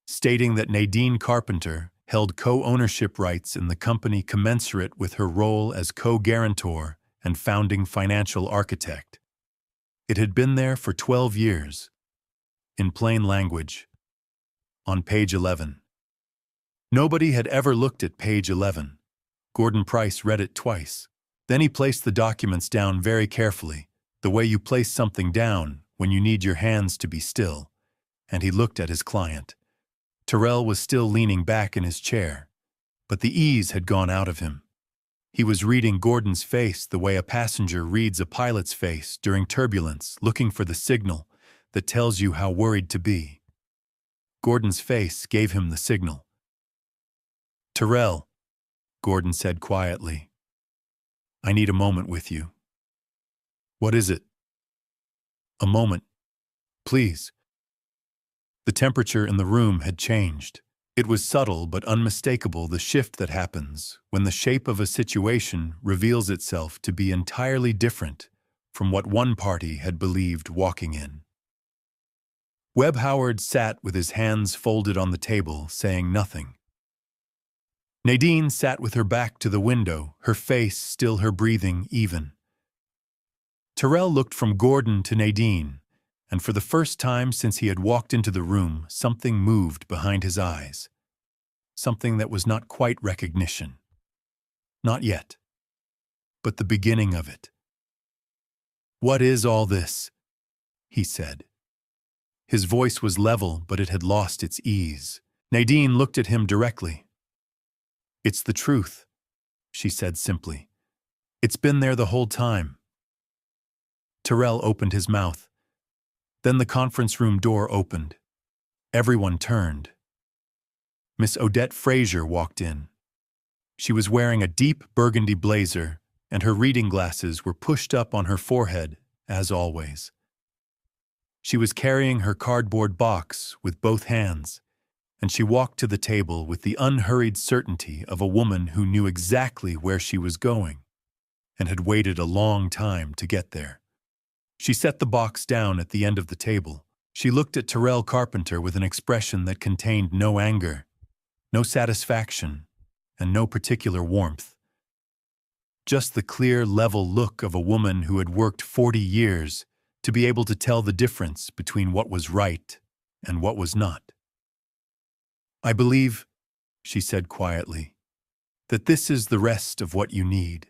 stating that Nadine Carpenter held co-ownership rights in the company commensurate with her role as co-guarantor and founding financial architect. It had been there for 12 years. In plain language. On page 11. Nobody had ever looked at page 11. Gordon Price read it twice. Then he placed the documents down very carefully, the way you place something down when you need your hands to be still, and he looked at his client. Terrell was still leaning back in his chair, but the ease had gone out of him. He was reading Gordon's face the way a passenger reads a pilot's face during turbulence, looking for the signal that tells you how worried to be. Gordon's face gave him the signal. "Terrell," Gordon said quietly, "I need a moment with you." "What is it?" "A moment, please." The temperature in the room had changed. It was subtle but unmistakable, the shift that happens when the shape of a situation reveals itself to be entirely different from what one party had believed walking in. Webb Howard sat with his hands folded on the table, saying nothing. Nadine sat with her back to the window, her face still, her breathing even. Terrell looked from Gordon to Nadine, and for the first time since he had walked into the room, something moved behind his eyes. Something that was not quite recognition. Not yet. But the beginning of it. "What is all this?" he said. His voice was level, but it had lost its ease. Nadine looked at him directly. "It's the truth," she said simply. "It's been there the whole time." Terrell opened his mouth. Then the conference room door opened. Everyone turned. Miss Odette Fraser walked in. She was wearing a deep burgundy blazer, and her reading glasses were pushed up on her forehead, as always. She was carrying her cardboard box with both hands, and she walked to the table with the unhurried certainty of a woman who knew exactly where she was going and had waited a long time to get there. She set the box down at the end of the table. She looked at Terrell Carpenter with an expression that contained no anger, no satisfaction, and no particular warmth. Just the clear, level look of a woman who had worked 40 years to be able to tell the difference between what was right and what was not. "I believe," she said quietly, "that this is the rest of what you need."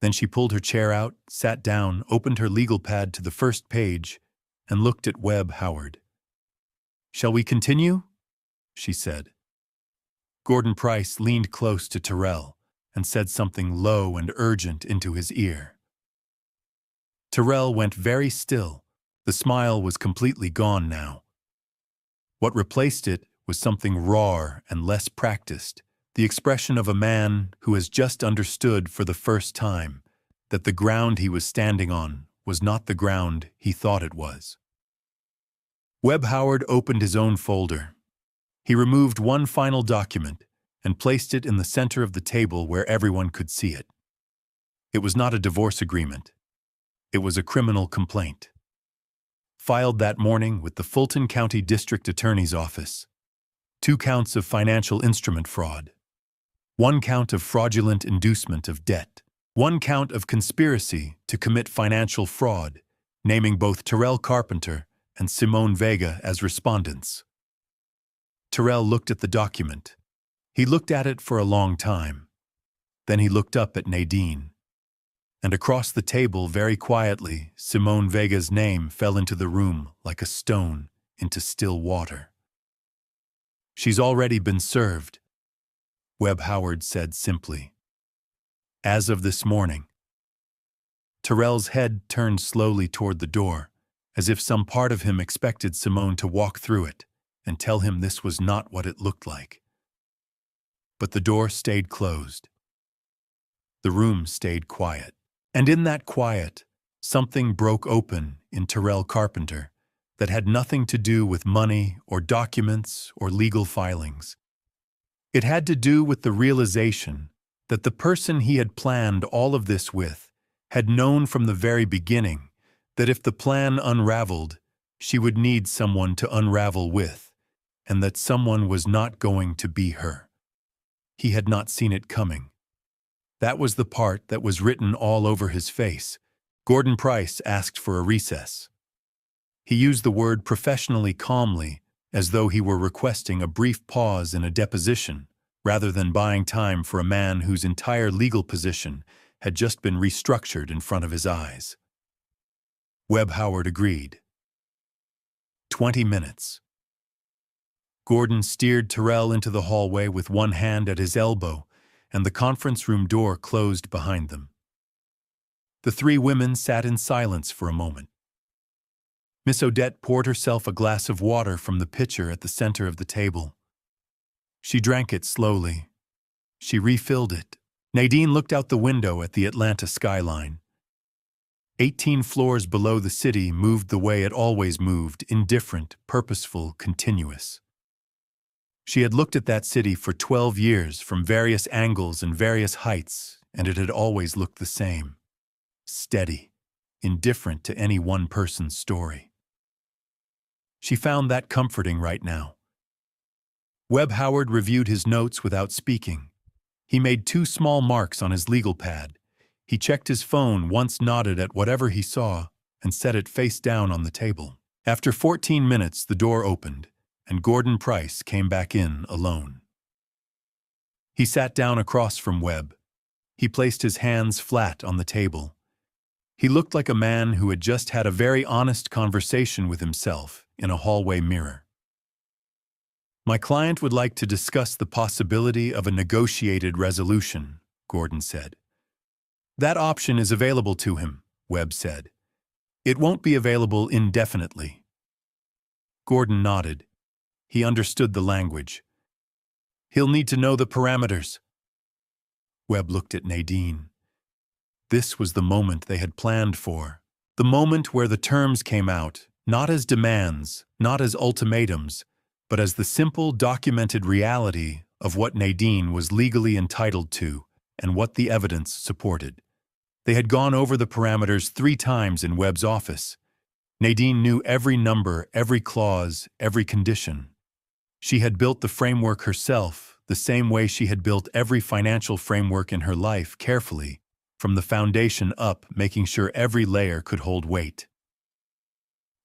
Then she pulled her chair out, sat down, opened her legal pad to the first page, and looked at Webb Howard. "Shall we continue?" she said. Gordon Price leaned close to Terrell and said something low and urgent into his ear. Terrell went very still. The smile was completely gone now. What replaced it was something raw and less practiced, the expression of a man who has just understood for the first time that the ground he was standing on was not the ground he thought it was. Webb Howard opened his own folder. He removed one final document and placed it in the center of the table where everyone could see it. It was not a divorce agreement. It was a criminal complaint. Filed that morning with the Fulton County District Attorney's Office. 2 counts of financial instrument fraud. 1 count of fraudulent inducement of debt. 1 count of conspiracy to commit financial fraud, naming both Terrell Carpenter and Simone Vega as respondents. Terrell looked at the document. He looked at it for a long time. Then he looked up at Nadine. And across the table, very quietly, Simone Vega's name fell into the room like a stone into still water. "She's already been served," Webb Howard said simply. "As of this morning." Terrell's head turned slowly toward the door, as if some part of him expected Simone to walk through it and tell him this was not what it looked like. But the door stayed closed. The room stayed quiet. And in that quiet, something broke open in Terrell Carpenter that had nothing to do with money or documents or legal filings. It had to do with the realization that the person he had planned all of this with had known from the very beginning that if the plan unraveled, she would need someone to unravel with, and that someone was not going to be her. He had not seen it coming. That was the part that was written all over his face. Gordon Price asked for a recess. He used the word professionally calmly, as though he were requesting a brief pause in a deposition, rather than buying time for a man whose entire legal position had just been restructured in front of his eyes. Webb Howard agreed. 20 minutes. Gordon steered Terrell into the hallway with one hand at his elbow, and the conference room door closed behind them. The 3 women sat in silence for a moment. Miss Odette poured herself a glass of water from the pitcher at the center of the table. She drank it slowly. She refilled it. Nadine looked out the window at the Atlanta skyline. 18 floors below the city moved the way it always moved, indifferent, purposeful, continuous. She had looked at that city for 12 years from various angles and various heights, and it had always looked the same. Steady, indifferent to any one person's story. She found that comforting right now. Webb Howard reviewed his notes without speaking. He made 2 small marks on his legal pad. He checked his phone, once nodded at whatever he saw, and set it face down on the table. After 14 minutes, the door opened, and Gordon Price came back in alone. He sat down across from Webb. He placed his hands flat on the table. He looked like a man who had just had a very honest conversation with himself in a hallway mirror. "My client would like to discuss the possibility of a negotiated resolution," Gordon said. "That option is available to him," Webb said. "It won't be available indefinitely." Gordon nodded. He understood the language. "He'll need to know the parameters." Webb looked at Nadine. This was the moment they had planned for. The moment where the terms came out, not as demands, not as ultimatums, but as the simple, documented reality of what Nadine was legally entitled to and what the evidence supported. They had gone over the parameters 3 times in Webb's office. Nadine knew every number, every clause, every condition. She had built the framework herself, the same way she had built every financial framework in her life, carefully, from the foundation up, making sure every layer could hold weight.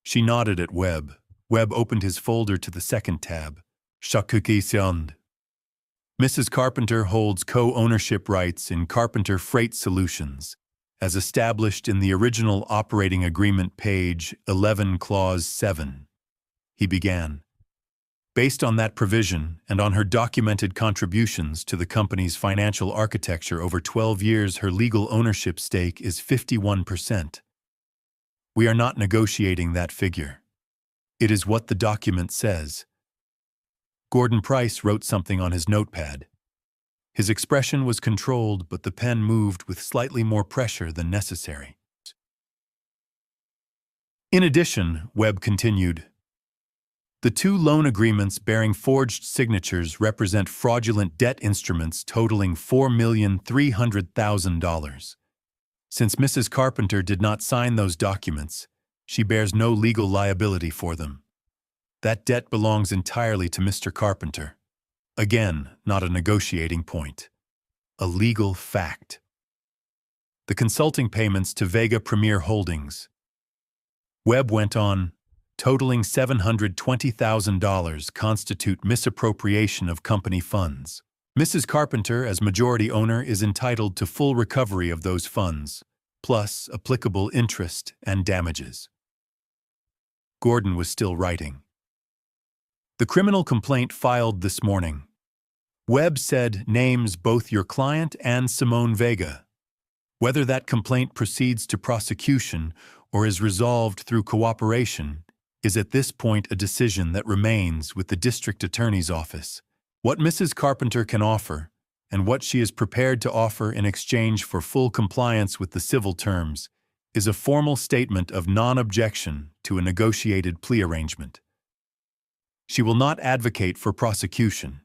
She nodded at Webb. Webb opened his folder to the second tab. Shakukisond. Mrs. Carpenter holds co-ownership rights in Carpenter Freight Solutions, as established in the original operating agreement, page 11, clause 7. He began. Based on that provision and on her documented contributions to the company's financial architecture over 12 years, her legal ownership stake is 51%. We are not negotiating that figure. It is what the document says. Gordon Price wrote something on his notepad. His expression was controlled, but the pen moved with slightly more pressure than necessary. In addition, Webb continued, the 2 loan agreements bearing forged signatures represent fraudulent debt instruments totaling $4,300,000. Since Mrs. Carpenter did not sign those documents, she bears no legal liability for them. That debt belongs entirely to Mr. Carpenter. Again, not a negotiating point. A legal fact. The consulting payments to Vega Premier Holdings. Webb went on, totaling $720,000, constitute misappropriation of company funds. Mrs. Carpenter, as majority owner, is entitled to full recovery of those funds, plus applicable interest and damages. Gordon was still writing. The criminal complaint filed this morning. Webb said names both your client and Simone Vega. Whether that complaint proceeds to prosecution or is resolved through cooperation is at this point a decision that remains with the district attorney's office. What Mrs. Carpenter can offer, and what she is prepared to offer in exchange for full compliance with the civil terms, is a formal statement of non-objection to a negotiated plea arrangement. She will not advocate for prosecution.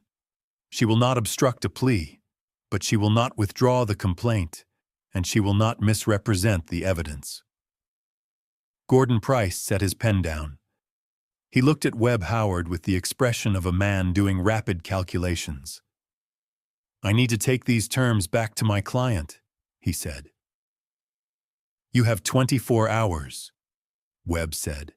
She will not obstruct a plea, but she will not withdraw the complaint, and she will not misrepresent the evidence. Gordon Price set his pen down. He looked at Webb Howard with the expression of a man doing rapid calculations. I need to take these terms back to my client, he said. You have 24 hours, Webb said.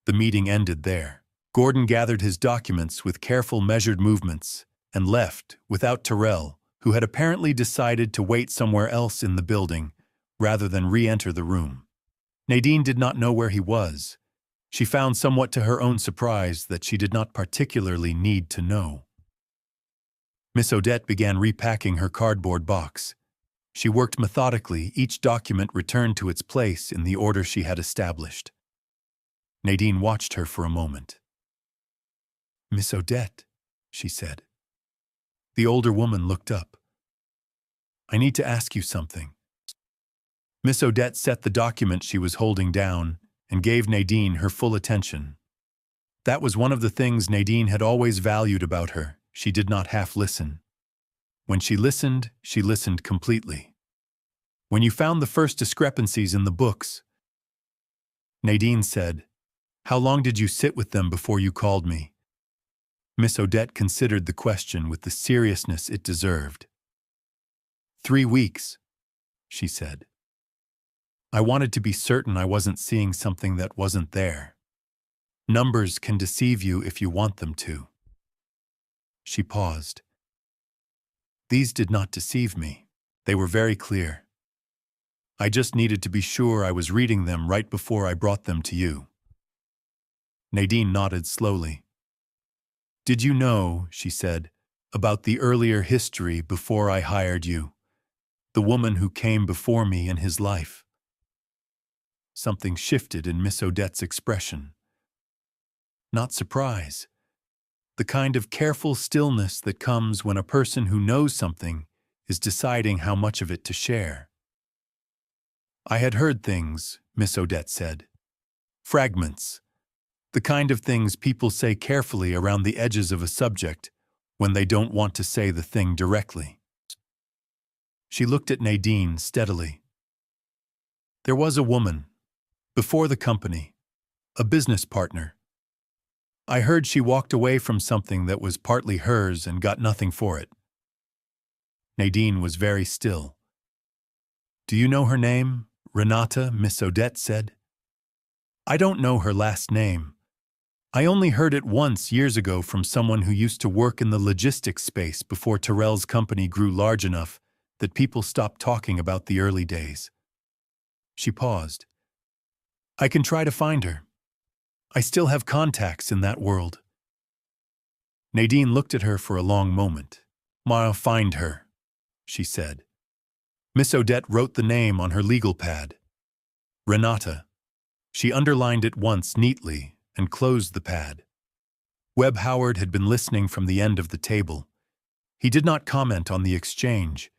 The meeting ended there. Gordon gathered his documents with careful, measured movements and left without Terrell, who had apparently decided to wait somewhere else in the building rather than re-enter the room. Nadine did not know where he was. She found somewhat to her own surprise that she did not particularly need to know. Miss Odette began repacking her cardboard box. She worked methodically, each document returned to its place in the order she had established. Nadine watched her for a moment. Miss Odette, she said. The older woman looked up. I need to ask you something. Miss Odette set the document she was holding down and gave Nadine her full attention. That was one of the things Nadine had always valued about her. She did not half listen. When she listened completely. When you found the first discrepancies in the books, Nadine said, how long did you sit with them before you called me? Miss Odette considered the question with the seriousness it deserved. 3 weeks, she said. I wanted to be certain I wasn't seeing something that wasn't there. Numbers can deceive you if you want them to. She paused. These did not deceive me. They were very clear. I just needed to be sure I was reading them right before I brought them to you. Nadine nodded slowly. Did you know, she said, about the earlier history before I hired you? The woman who came before me in his life. Something shifted in Miss Odette's expression. Not surprise. The kind of careful stillness that comes when a person who knows something is deciding how much of it to share. I had heard things, Miss Odette said. Fragments. The kind of things people say carefully around the edges of a subject when they don't want to say the thing directly. She looked at Nadine steadily. There was a woman, before the company, a business partner. I heard she walked away from something that was partly hers and got nothing for it. Nadine was very still. Do you know her name? Renata, Miss Odette said. I don't know her last name. I only heard it once years ago from someone who used to work in the logistics space before Terrell's company grew large enough that people stopped talking about the early days. She paused. I can try to find her. I still have contacts in that world. Nadine looked at her for a long moment. I'll find her, she said. Miss Odette wrote the name on her legal pad. Renata. She underlined it once neatly and closed the pad. Webb Howard had been listening from the end of the table. He did not comment on the exchange.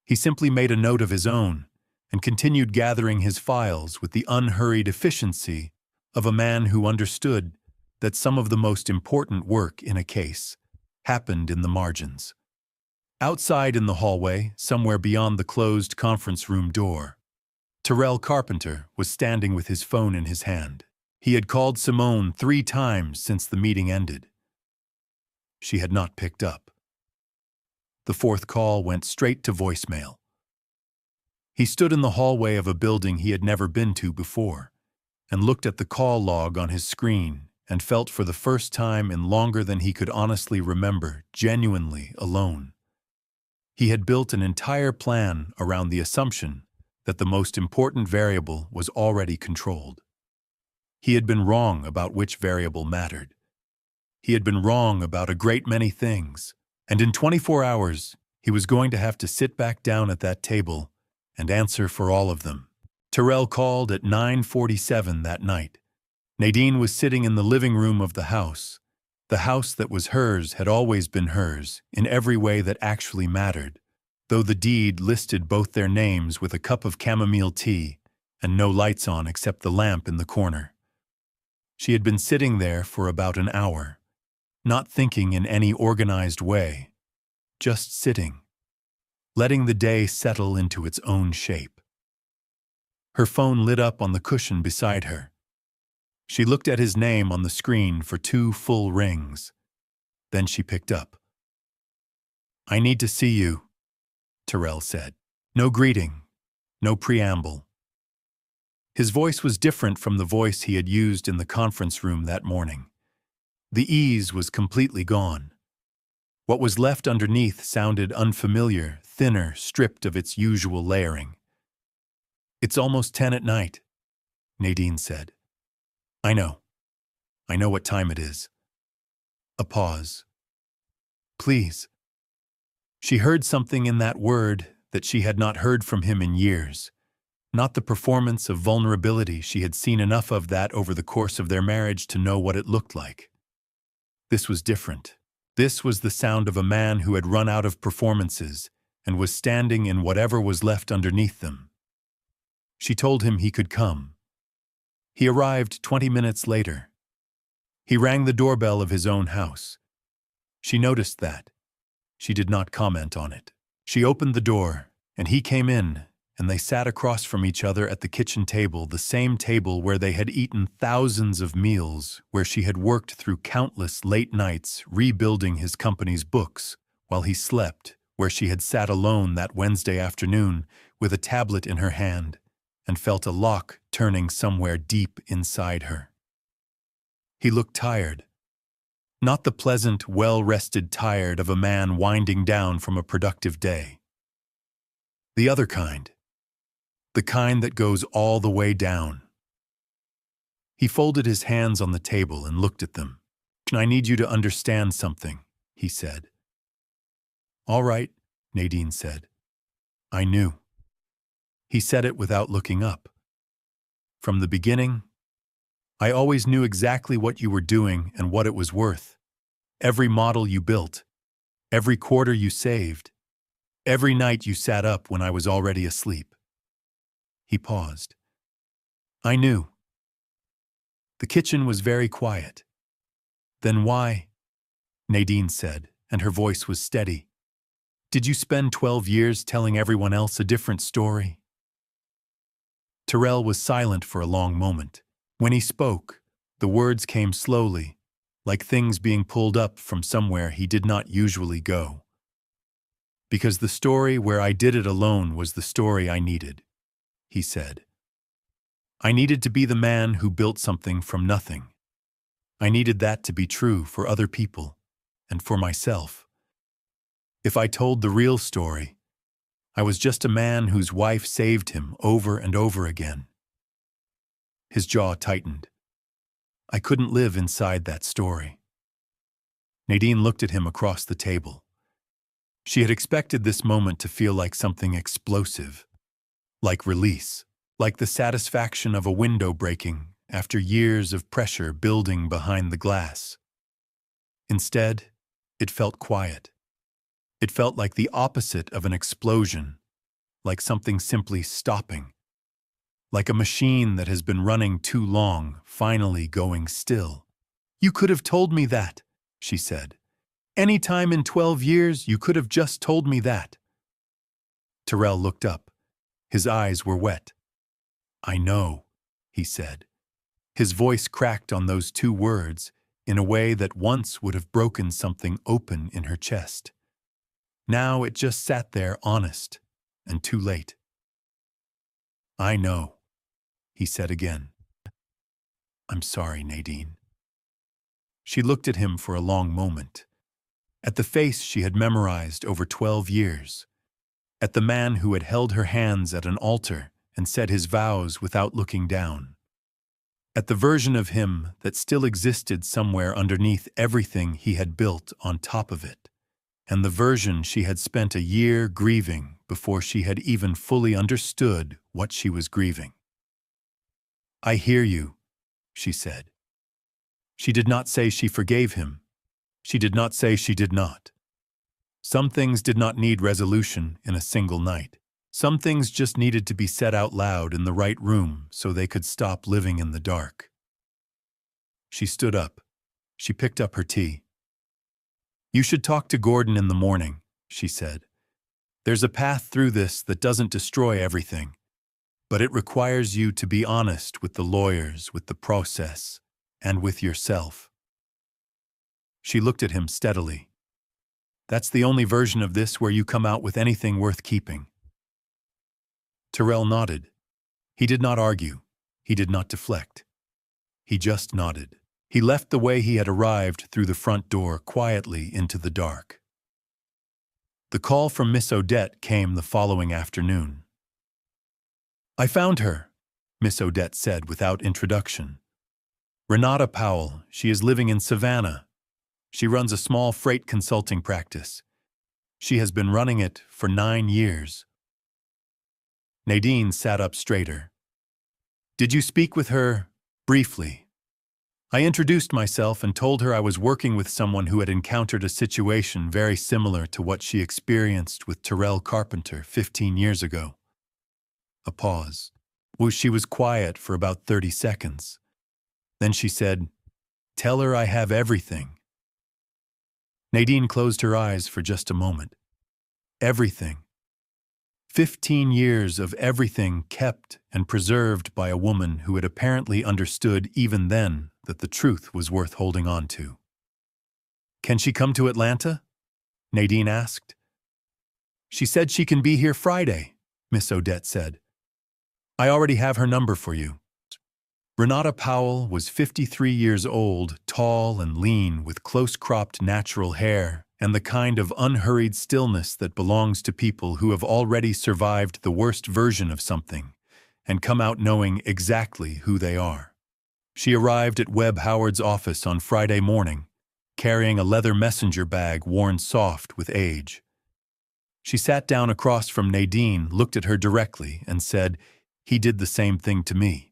He simply made a note of his own and continued gathering his files with the unhurried efficiency of a man who understood that some of the most important work in a case happened in the margins. Outside in the hallway, somewhere beyond the closed conference room door, Nadine Carpenter was standing with his phone in his hand. He had called Simone 3 times since the meeting ended. She had not picked up. The 4th call went straight to voicemail. He stood in the hallway of a building he had never been to before and looked at the call log on his screen and felt for the first time in longer than he could honestly remember, genuinely alone. He had built an entire plan around the assumption that the most important variable was already controlled. He had been wrong about which variable mattered. He had been wrong about a great many things, and in 24 hours, he was going to have to sit back down at that table and answer for all of them. Terrell called at 9:47 that night. Nadine was sitting in the living room of the house. The house that was hers had always been hers, in every way that actually mattered, though the deed listed both their names with a cup of chamomile tea and no lights on except the lamp in the corner. She had been sitting there for about an hour, not thinking in any organized way, just sitting, letting the day settle into its own shape. Her phone lit up on the cushion beside her. She looked at his name on the screen for 2 full rings. Then she picked up. I need to see you, Terrell said. No greeting, no preamble. His voice was different from the voice he had used in the conference room that morning. The ease was completely gone. What was left underneath sounded unfamiliar, thinner, stripped of its usual layering. It's almost 10 at night, Nadine said. I know. I know what time it is. A pause. Please. She heard something in that word that she had not heard from him in years. Not the performance of vulnerability. She had seen enough of that over the course of their marriage to know what it looked like. This was different. This was the sound of a man who had run out of performances and was standing in whatever was left underneath them. She told him he could come. He arrived 20 minutes later. He rang the doorbell of his own house. She noticed that. She did not comment on it. She opened the door, and he came in, and they sat across from each other at the kitchen table, the same table where they had eaten thousands of meals, where she had worked through countless late nights rebuilding his company's books while he slept, where she had sat alone that Wednesday afternoon with a tablet in her hand and felt a lock turning somewhere deep inside her. He looked tired. Not the pleasant, well-rested tired of a man winding down from a productive day. The other kind. The kind that goes all the way down. He folded his hands on the table and looked at them. I need you to understand something, he said. All right, Nadine said. I knew. He said it without looking up. From the beginning, I always knew exactly what you were doing and what it was worth. Every model you built, every quarter you saved, every night you sat up when I was already asleep. He paused. I knew. The kitchen was very quiet. Then why? Nadine said, and her voice was steady. Did you spend 12 years telling everyone else a different story? Terrell was silent for a long moment. When he spoke, the words came slowly, like things being pulled up from somewhere he did not usually go. Because the story where I did it alone was the story I needed, he said. I needed to be the man who built something from nothing. I needed that to be true for other people and for myself. If I told the real story, I was just a man whose wife saved him over and over again. His jaw tightened. I couldn't live inside that story. Nadine looked at him across the table. She had expected this moment to feel like something explosive, like release, like the satisfaction of a window breaking after years of pressure building behind the glass. Instead, it felt quiet. It felt like the opposite of an explosion, like something simply stopping, like a machine that has been running too long, finally going still. You could have told me that, she said. Any time in 12 years, you could have just told me that. Terrell looked up. His eyes were wet. I know, he said. His voice cracked on those two words in a way that once would have broken something open in her chest. Now it just sat there honest and too late. I know, he said again. I'm sorry, Nadine. She looked at him for a long moment, at the face she had memorized over 12 years, at the man who had held her hands at an altar and said his vows without looking down, at the version of him that still existed somewhere underneath everything he had built on top of it, and the version she had spent a year grieving before she had even fully understood what she was grieving. I hear you, she said. She did not say she forgave him. She did not say she did not. Some things did not need resolution in a single night. Some things just needed to be said out loud in the right room so they could stop living in the dark. She stood up. She picked up her tea. You should talk to Gordon in the morning, she said. There's a path through this that doesn't destroy everything, but it requires you to be honest with the lawyers, with the process, and with yourself. She looked at him steadily. That's the only version of this where you come out with anything worth keeping. Terrell nodded. He did not argue. He did not deflect. He just nodded. He left the way he had arrived through the front door quietly into the dark. The call from Miss Odette came the following afternoon. I found her, Miss Odette said without introduction. Renata Powell, she is living in Savannah. She runs a small freight consulting practice. She has been running it for 9 years. Nadine sat up straighter. Did you speak with her briefly? I introduced myself and told her I was working with someone who had encountered a situation very similar to what she experienced with Nadine Carpenter 15 years ago. A pause. She was quiet for about 30 seconds. Then she said, Tell her I have everything. Nadine closed her eyes for just a moment. Everything. 15 years of everything kept and preserved by a woman who had apparently understood even then that the truth was worth holding on to. Can she come to Atlanta? Nadine asked. She said she can be here Friday, Miss Odette said. I already have her number for you. Renata Powell was 53 years old, tall and lean, with close-cropped natural hair and the kind of unhurried stillness that belongs to people who have already survived the worst version of something and come out knowing exactly who they are. She arrived at Webb Howard's office on Friday morning, carrying a leather messenger bag worn soft with age. She sat down across from Nadine, looked at her directly, and said, He did the same thing to me.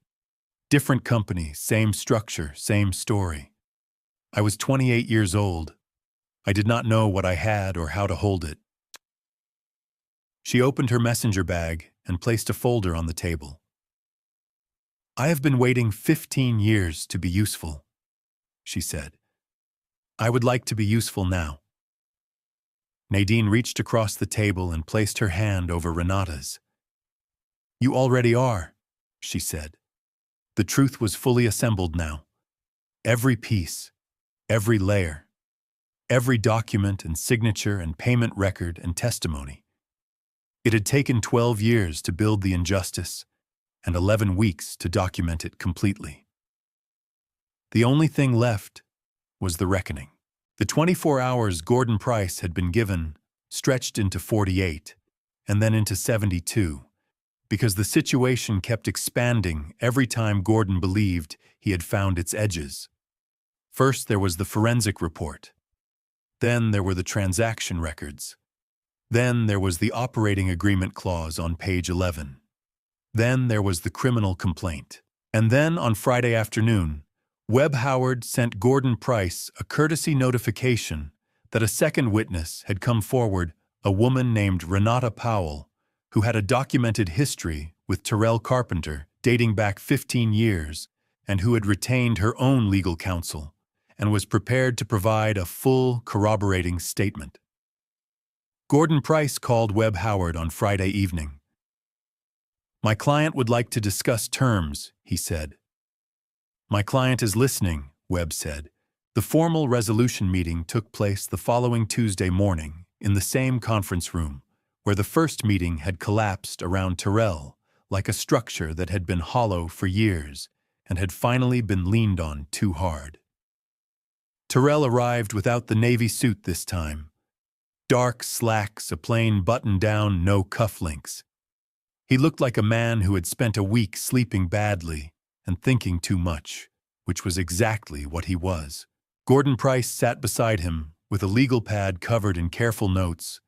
Different company, same structure, same story. I was 28 years old. I did not know what I had or how to hold it. She opened her messenger bag and placed a folder on the table. I have been waiting 15 years to be useful, she said. I would like to be useful now. Nadine reached across the table and placed her hand over Renata's. You already are, she said. The truth was fully assembled now. Every piece, every layer, every document and signature and payment record and testimony. It had taken 12 years to build the injustice and 11 weeks to document it completely. The only thing left was the reckoning. The 24 hours Gordon Price had been given stretched into 48 and then into 72, because the situation kept expanding every time Gordon believed he had found its edges. First there was the forensic report. Then there were the transaction records. Then there was the operating agreement clause on page 11. Then there was the criminal complaint. And then on Friday afternoon, Webb Howard sent Gordon Price a courtesy notification that a second witness had come forward, a woman named Renata Powell, who had a documented history with Terrell Carpenter dating back 15 years and who had retained her own legal counsel and was prepared to provide a full corroborating statement. Gordon Price called Webb Howard on Friday evening. "My client would like to discuss terms," he said. "My client is listening," Webb said. The formal resolution meeting took place the following Tuesday morning in the same conference room, where the first meeting had collapsed around Terrell like a structure that had been hollow for years and had finally been leaned on too hard. Terrell arrived without the navy suit this time. Dark slacks, a plain button-down, no cufflinks. He looked like a man who had spent a week sleeping badly and thinking too much, which was exactly what he was. Gordon Price sat beside him with a legal pad covered in careful notes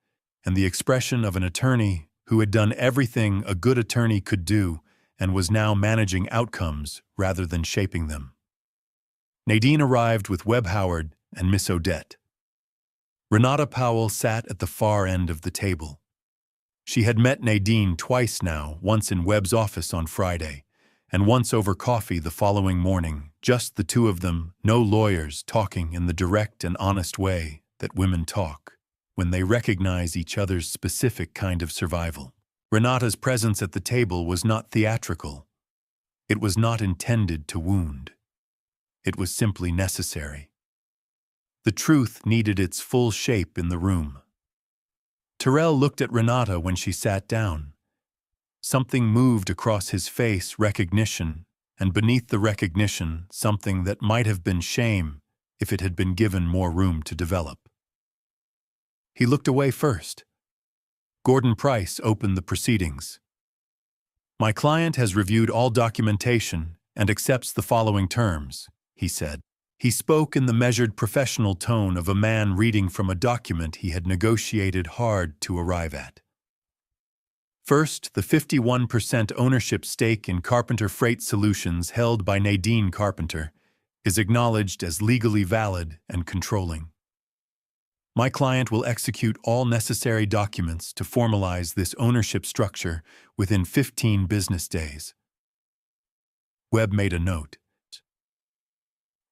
and the expression of an attorney who had done everything a good attorney could do and was now managing outcomes rather than shaping them. Nadine arrived with Webb Howard and Miss Odette. Renata Powell sat at the far end of the table. She had met Nadine twice now, once in Webb's office on Friday, and once over coffee the following morning, just the two of them, no lawyers, talking in the direct and honest way that women talk when they recognize each other's specific kind of survival. Renata's presence at the table was not theatrical. It was not intended to wound. It was simply necessary. The truth needed its full shape in the room. Terrell looked at Renata when she sat down. Something moved across his face, recognition, and beneath the recognition, something that might have been shame if it had been given more room to develop. He looked away first. Gordon Price opened the proceedings. "My client has reviewed all documentation and accepts the following terms," he said. He spoke in the measured professional tone of a man reading from a document he had negotiated hard to arrive at. First, the 51% ownership stake in Carpenter Freight Solutions held by Nadine Carpenter is acknowledged as legally valid and controlling. My client will execute all necessary documents to formalize this ownership structure within 15 business days. Webb made a note.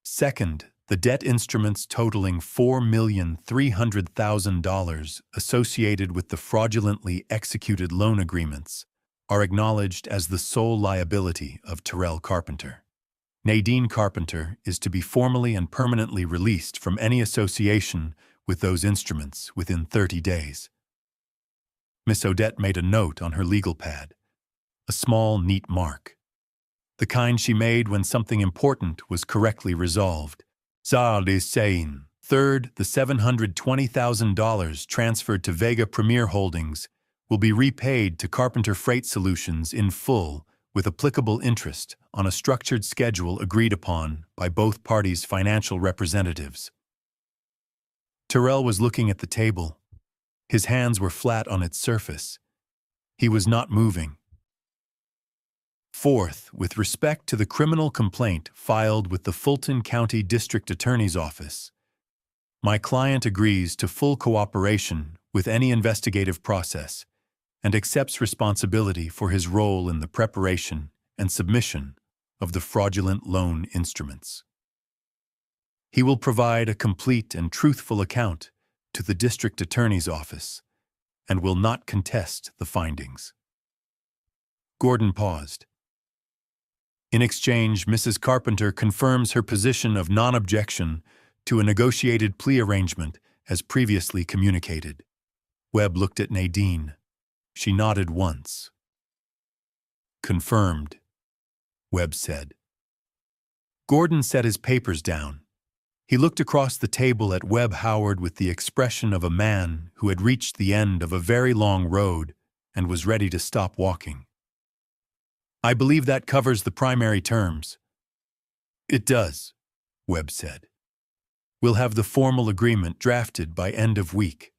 Second, the debt instruments totaling $4,300,000 associated with the fraudulently executed loan agreements are acknowledged as the sole liability of Terrell Carpenter. Nadine Carpenter is to be formally and permanently released from any association with those instruments within 30 days. Miss Odette made a note on her legal pad, a small, neat mark, the kind she made when something important was correctly resolved. Zard is saying. Third, the $720,000 transferred to Vega Premier Holdings will be repaid to Carpenter Freight Solutions in full with applicable interest on a structured schedule agreed upon by both parties' financial representatives. Terrell was looking at the table. His hands were flat on its surface. He was not moving. Fourth, with respect to the criminal complaint filed with the Fulton County District Attorney's Office, my client agrees to full cooperation with any investigative process and accepts responsibility for his role in the preparation and submission of the fraudulent loan instruments. He will provide a complete and truthful account to the District Attorney's Office and will not contest the findings. Gordon paused. In exchange, Mrs. Carpenter confirms her position of non-objection to a negotiated plea arrangement as previously communicated. Webb looked at Nadine. She nodded once. Confirmed, Webb said. Gordon set his papers down. He looked across the table at Webb Howard with the expression of a man who had reached the end of a very long road and was ready to stop walking. I believe that covers the primary terms. It does, Webb said. We'll have the formal agreement drafted by end of week.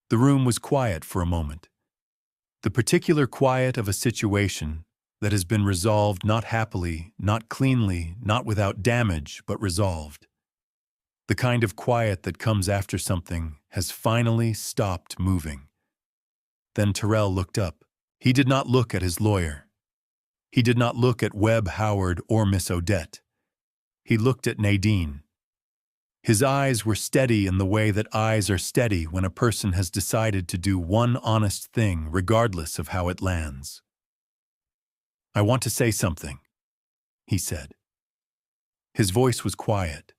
The room was quiet for a moment. The particular quiet of a situation that has been resolved not happily, not cleanly, not without damage, but resolved. The kind of quiet that comes after something has finally stopped moving. Then Terrell looked up. He did not look at his lawyer. He did not look at Webb Howard or Miss Odette. He looked at Nadine. His eyes were steady in the way that eyes are steady when a person has decided to do one honest thing regardless of how it lands. I want to say something, he said. His voice was quiet.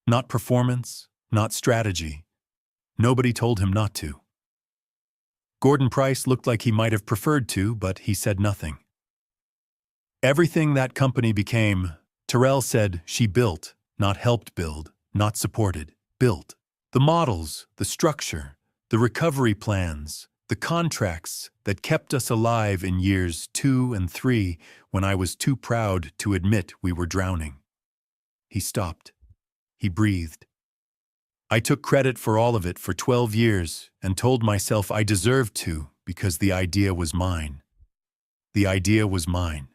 Not performance, not strategy. Nobody told him not to. Gordon Price looked like he might have preferred to, but he said nothing. Everything that company became, Terrell said she built, not helped build, not supported, built. The models, the structure, the recovery plans, the contracts that kept us alive in years 2 and 3 when I was too proud to admit we were drowning. He stopped. He breathed. I took credit for all of it for 12 years and told myself I deserved to because the idea was mine. The idea was mine.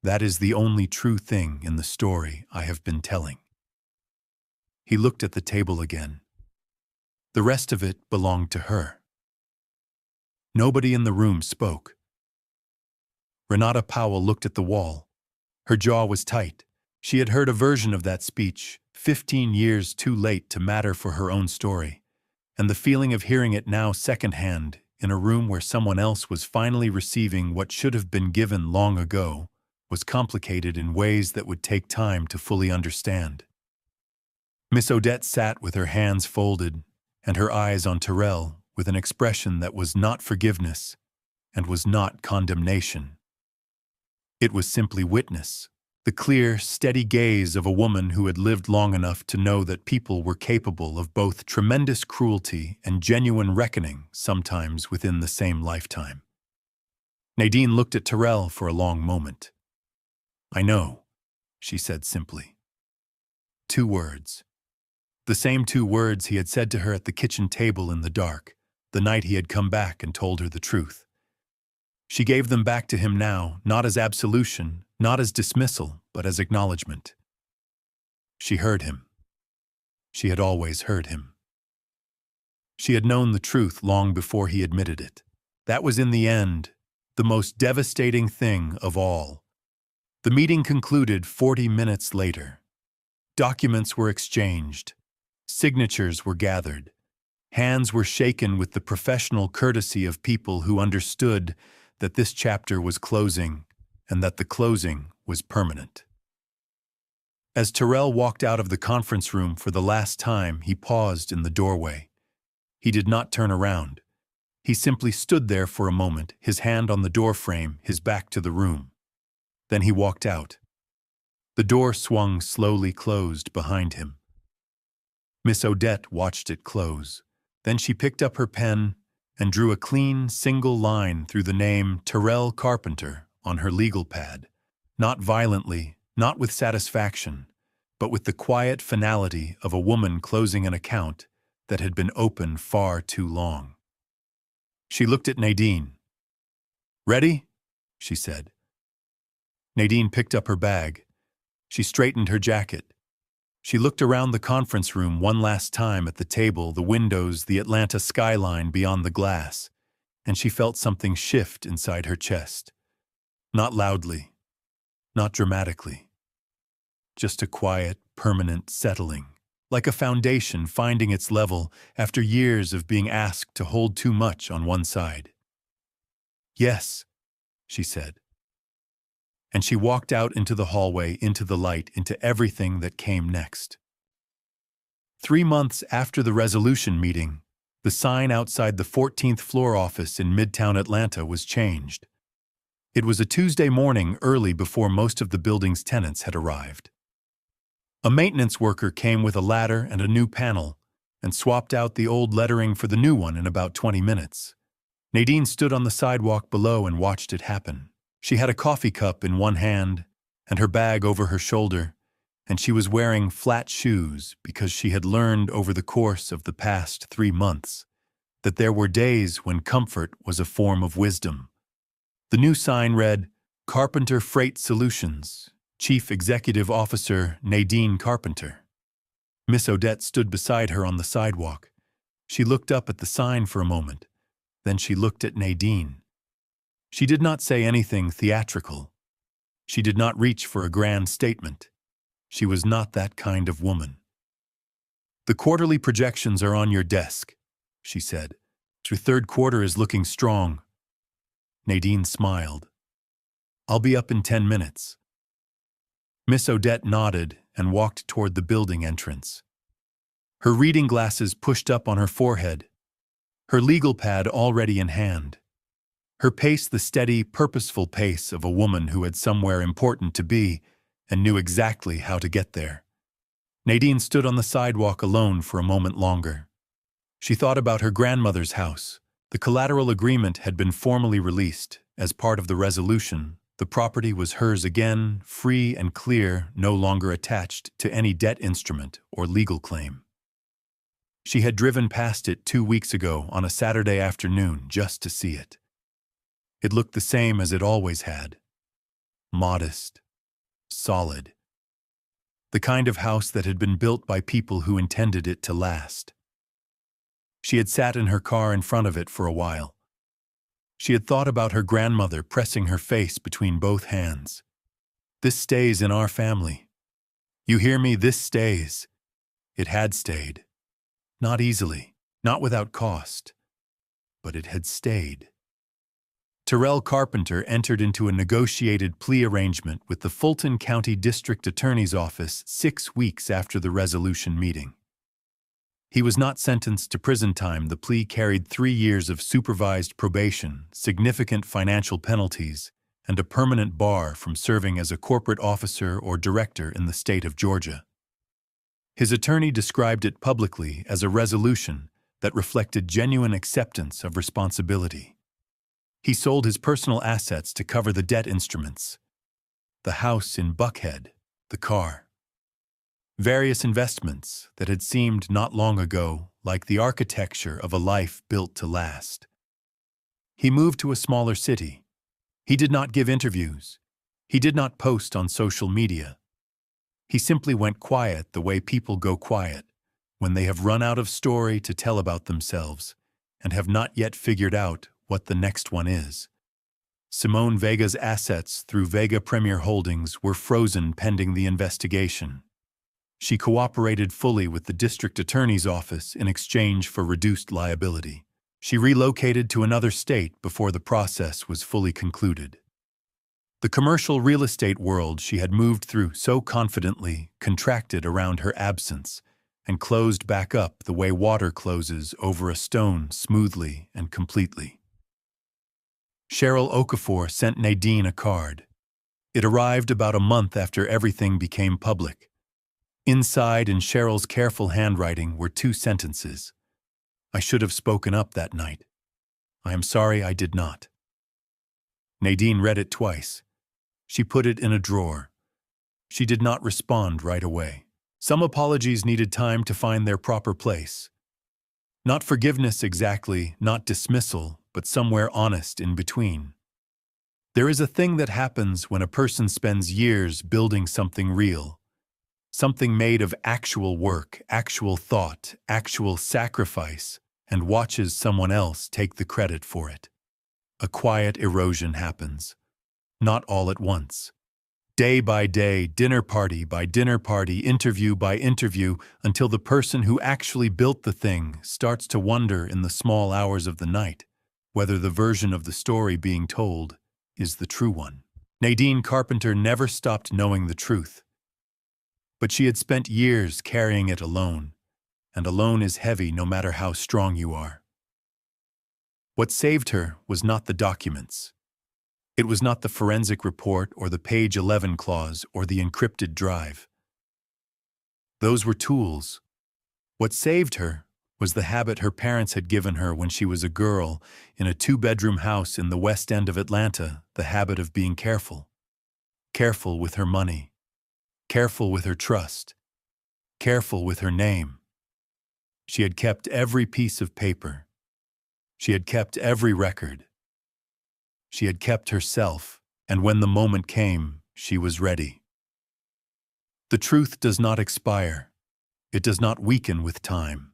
That is the only true thing in the story I have been telling. He looked at the table again. The rest of it belonged to her. Nobody in the room spoke. Renata Powell looked at the wall. Her jaw was tight. She had heard a version of that speech, 15 years too late to matter for her own story, and the feeling of hearing it now secondhand in a room where someone else was finally receiving what should have been given long ago was complicated in ways that would take time to fully understand. Miss Odette sat with her hands folded and her eyes on Terrell with an expression that was not forgiveness and was not condemnation. It was simply witness, the clear, steady gaze of a woman who had lived long enough to know that people were capable of both tremendous cruelty and genuine reckoning sometimes within the same lifetime. Nadine looked at Terrell for a long moment. I know, she said simply. 2 words. The same 2 words he had said to her at the kitchen table in the dark, the night he had come back and told her the truth. She gave them back to him now, not as absolution, not as dismissal, but as acknowledgement. She heard him. She had always heard him. She had known the truth long before he admitted it. That was in the end the most devastating thing of all. The meeting concluded 40 minutes later. Documents were exchanged. Signatures were gathered. Hands were shaken with the professional courtesy of people who understood that this chapter was closing and that the closing was permanent. As Terrell walked out of the conference room for the last time, he paused in the doorway. He did not turn around. He simply stood there for a moment, his hand on the doorframe, his back to the room. Then he walked out. The door swung slowly closed behind him. Miss Odette watched it close. Then she picked up her pen and drew a clean, single line through the name Terrell Carpenter on her legal pad, not violently, not with satisfaction, but with the quiet finality of a woman closing an account that had been open far too long. She looked at Nadine. "Ready?" she said. Nadine picked up her bag. She straightened her jacket. She looked around the conference room one last time at the table, the windows, the Atlanta skyline beyond the glass, and she felt something shift inside her chest. Not loudly, not dramatically. Just a quiet, permanent settling, like a foundation finding its level after years of being asked to hold too much on one side. "Yes," she said. and she walked out into the hallway, into the light, into everything that came next. 3 months after the resolution meeting, the sign outside the 14th floor office in Midtown Atlanta was changed. It was a Tuesday morning early before most of the building's tenants had arrived. A maintenance worker came with a ladder and a new panel and swapped out the old lettering for the new one in about 20 minutes. Nadine stood on the sidewalk below and watched it happen. She had a coffee cup in one hand and her bag over her shoulder, and she was wearing flat shoes because she had learned over the course of the past 3 months that there were days when comfort was a form of wisdom. The new sign read, Carpenter Freight Solutions, Chief Executive Officer Nadine Carpenter. Miss Odette stood beside her on the sidewalk. She looked up at the sign for a moment. Then she looked at Nadine. She did not say anything theatrical. She did not reach for a grand statement. She was not that kind of woman. The quarterly projections are on your desk, she said. Your third quarter is looking strong. Nadine smiled. I'll be up in 10 minutes. Miss Odette nodded and walked toward the building entrance. Her reading glasses pushed up on her forehead, her legal pad already in hand. Her pace the steady, purposeful pace of a woman who had somewhere important to be and knew exactly how to get there. Nadine stood on the sidewalk alone for a moment longer. She thought about her grandmother's house. The collateral agreement had been formally released. As part of the resolution, the property was hers again, free and clear, no longer attached to any debt instrument or legal claim. She had driven past it 2 weeks ago on a Saturday afternoon just to see it. It looked the same as it always had. Modest, solid. The kind of house that had been built by people who intended it to last. She had sat in her car in front of it for a while. She had thought about her grandmother pressing her face between both hands. This stays in our family. You hear me? This stays. It had stayed. Not easily, not without cost, but it had stayed. Terrell Carpenter entered into a negotiated plea arrangement with the Fulton County District Attorney's Office 6 weeks after the resolution meeting. He was not sentenced to prison time. The plea carried 3 years of supervised probation, significant financial penalties, and a permanent bar from serving as a corporate officer or director in the state of Georgia. His attorney described it publicly as a resolution that reflected genuine acceptance of responsibility. He sold his personal assets to cover the debt instruments, the house in Buckhead, the car, various investments that had seemed not long ago like the architecture of a life built to last. He moved to a smaller city. He did not give interviews. He did not post on social media. He simply went quiet the way people go quiet when they have run out of story to tell about themselves and have not yet figured out what the next one is. Simone Vega's assets through Vega Premier Holdings were frozen pending the investigation. She cooperated fully with the district attorney's office in exchange for reduced liability. She relocated to another state before the process was fully concluded. The commercial real estate world she had moved through so confidently contracted around her absence and closed back up the way water closes over a stone smoothly and completely. Cheryl Okafor sent Nadine a card. It arrived about a month after everything became public. Inside, in Cheryl's careful handwriting, were 2 sentences. I should have spoken up that night. I am sorry I did not. Nadine read it twice. She put it in a drawer. She did not respond right away. Some apologies needed time to find their proper place. Not forgiveness exactly, not dismissal, but somewhere honest in between. There is a thing that happens when a person spends years building something real, something made of actual work, actual thought, actual sacrifice, and watches someone else take the credit for it. A quiet erosion happens. Not all at once. Day by day, dinner party by dinner party, interview by interview, until the person who actually built the thing starts to wonder in the small hours of the night whether the version of the story being told is the true one. Nadine Carpenter never stopped knowing the truth, but she had spent years carrying it alone, and alone is heavy no matter how strong you are. What saved her was not the documents. It was not the forensic report or the page 11 clause or the encrypted drive. Those were tools. What saved her was the habit her parents had given her when she was a girl in a 2-bedroom house in the West End of Atlanta, the habit of being careful. Careful with her money. Careful with her trust. Careful with her name. She had kept every piece of paper. She had kept every record. She had kept herself, and when the moment came, she was ready. The truth does not expire. It does not weaken with time.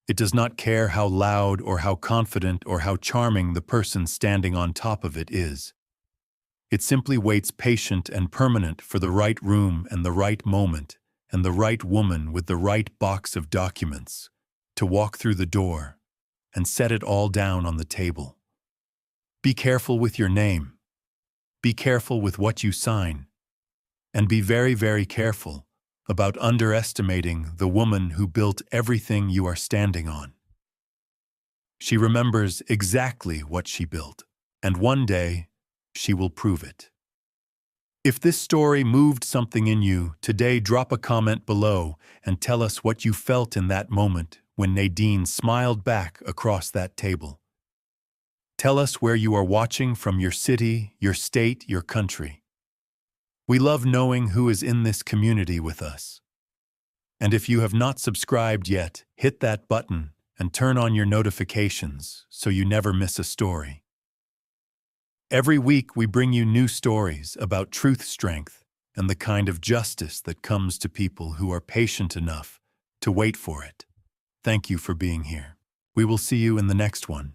It does not care how loud or how confident or how charming the person standing on top of it is. It simply waits patient and permanent for the right room and the right moment and the right woman with the right box of documents to walk through the door and set it all down on the table. Be careful with your name. Be careful with what you sign. And be very, very careful about underestimating the woman who built everything you are standing on. She remembers exactly what she built, and one day she will prove it. If this story moved something in you, today drop a comment below and tell us what you felt in that moment when Nadine smiled back across that table. Tell us where you are watching from, your city, your state, your country. We love knowing who is in this community with us. And if you have not subscribed yet, hit that button and turn on your notifications so you never miss a story. Every week we bring you new stories about truth, strength, and the kind of justice that comes to people who are patient enough to wait for it. Thank you for being here. We will see you in the next one.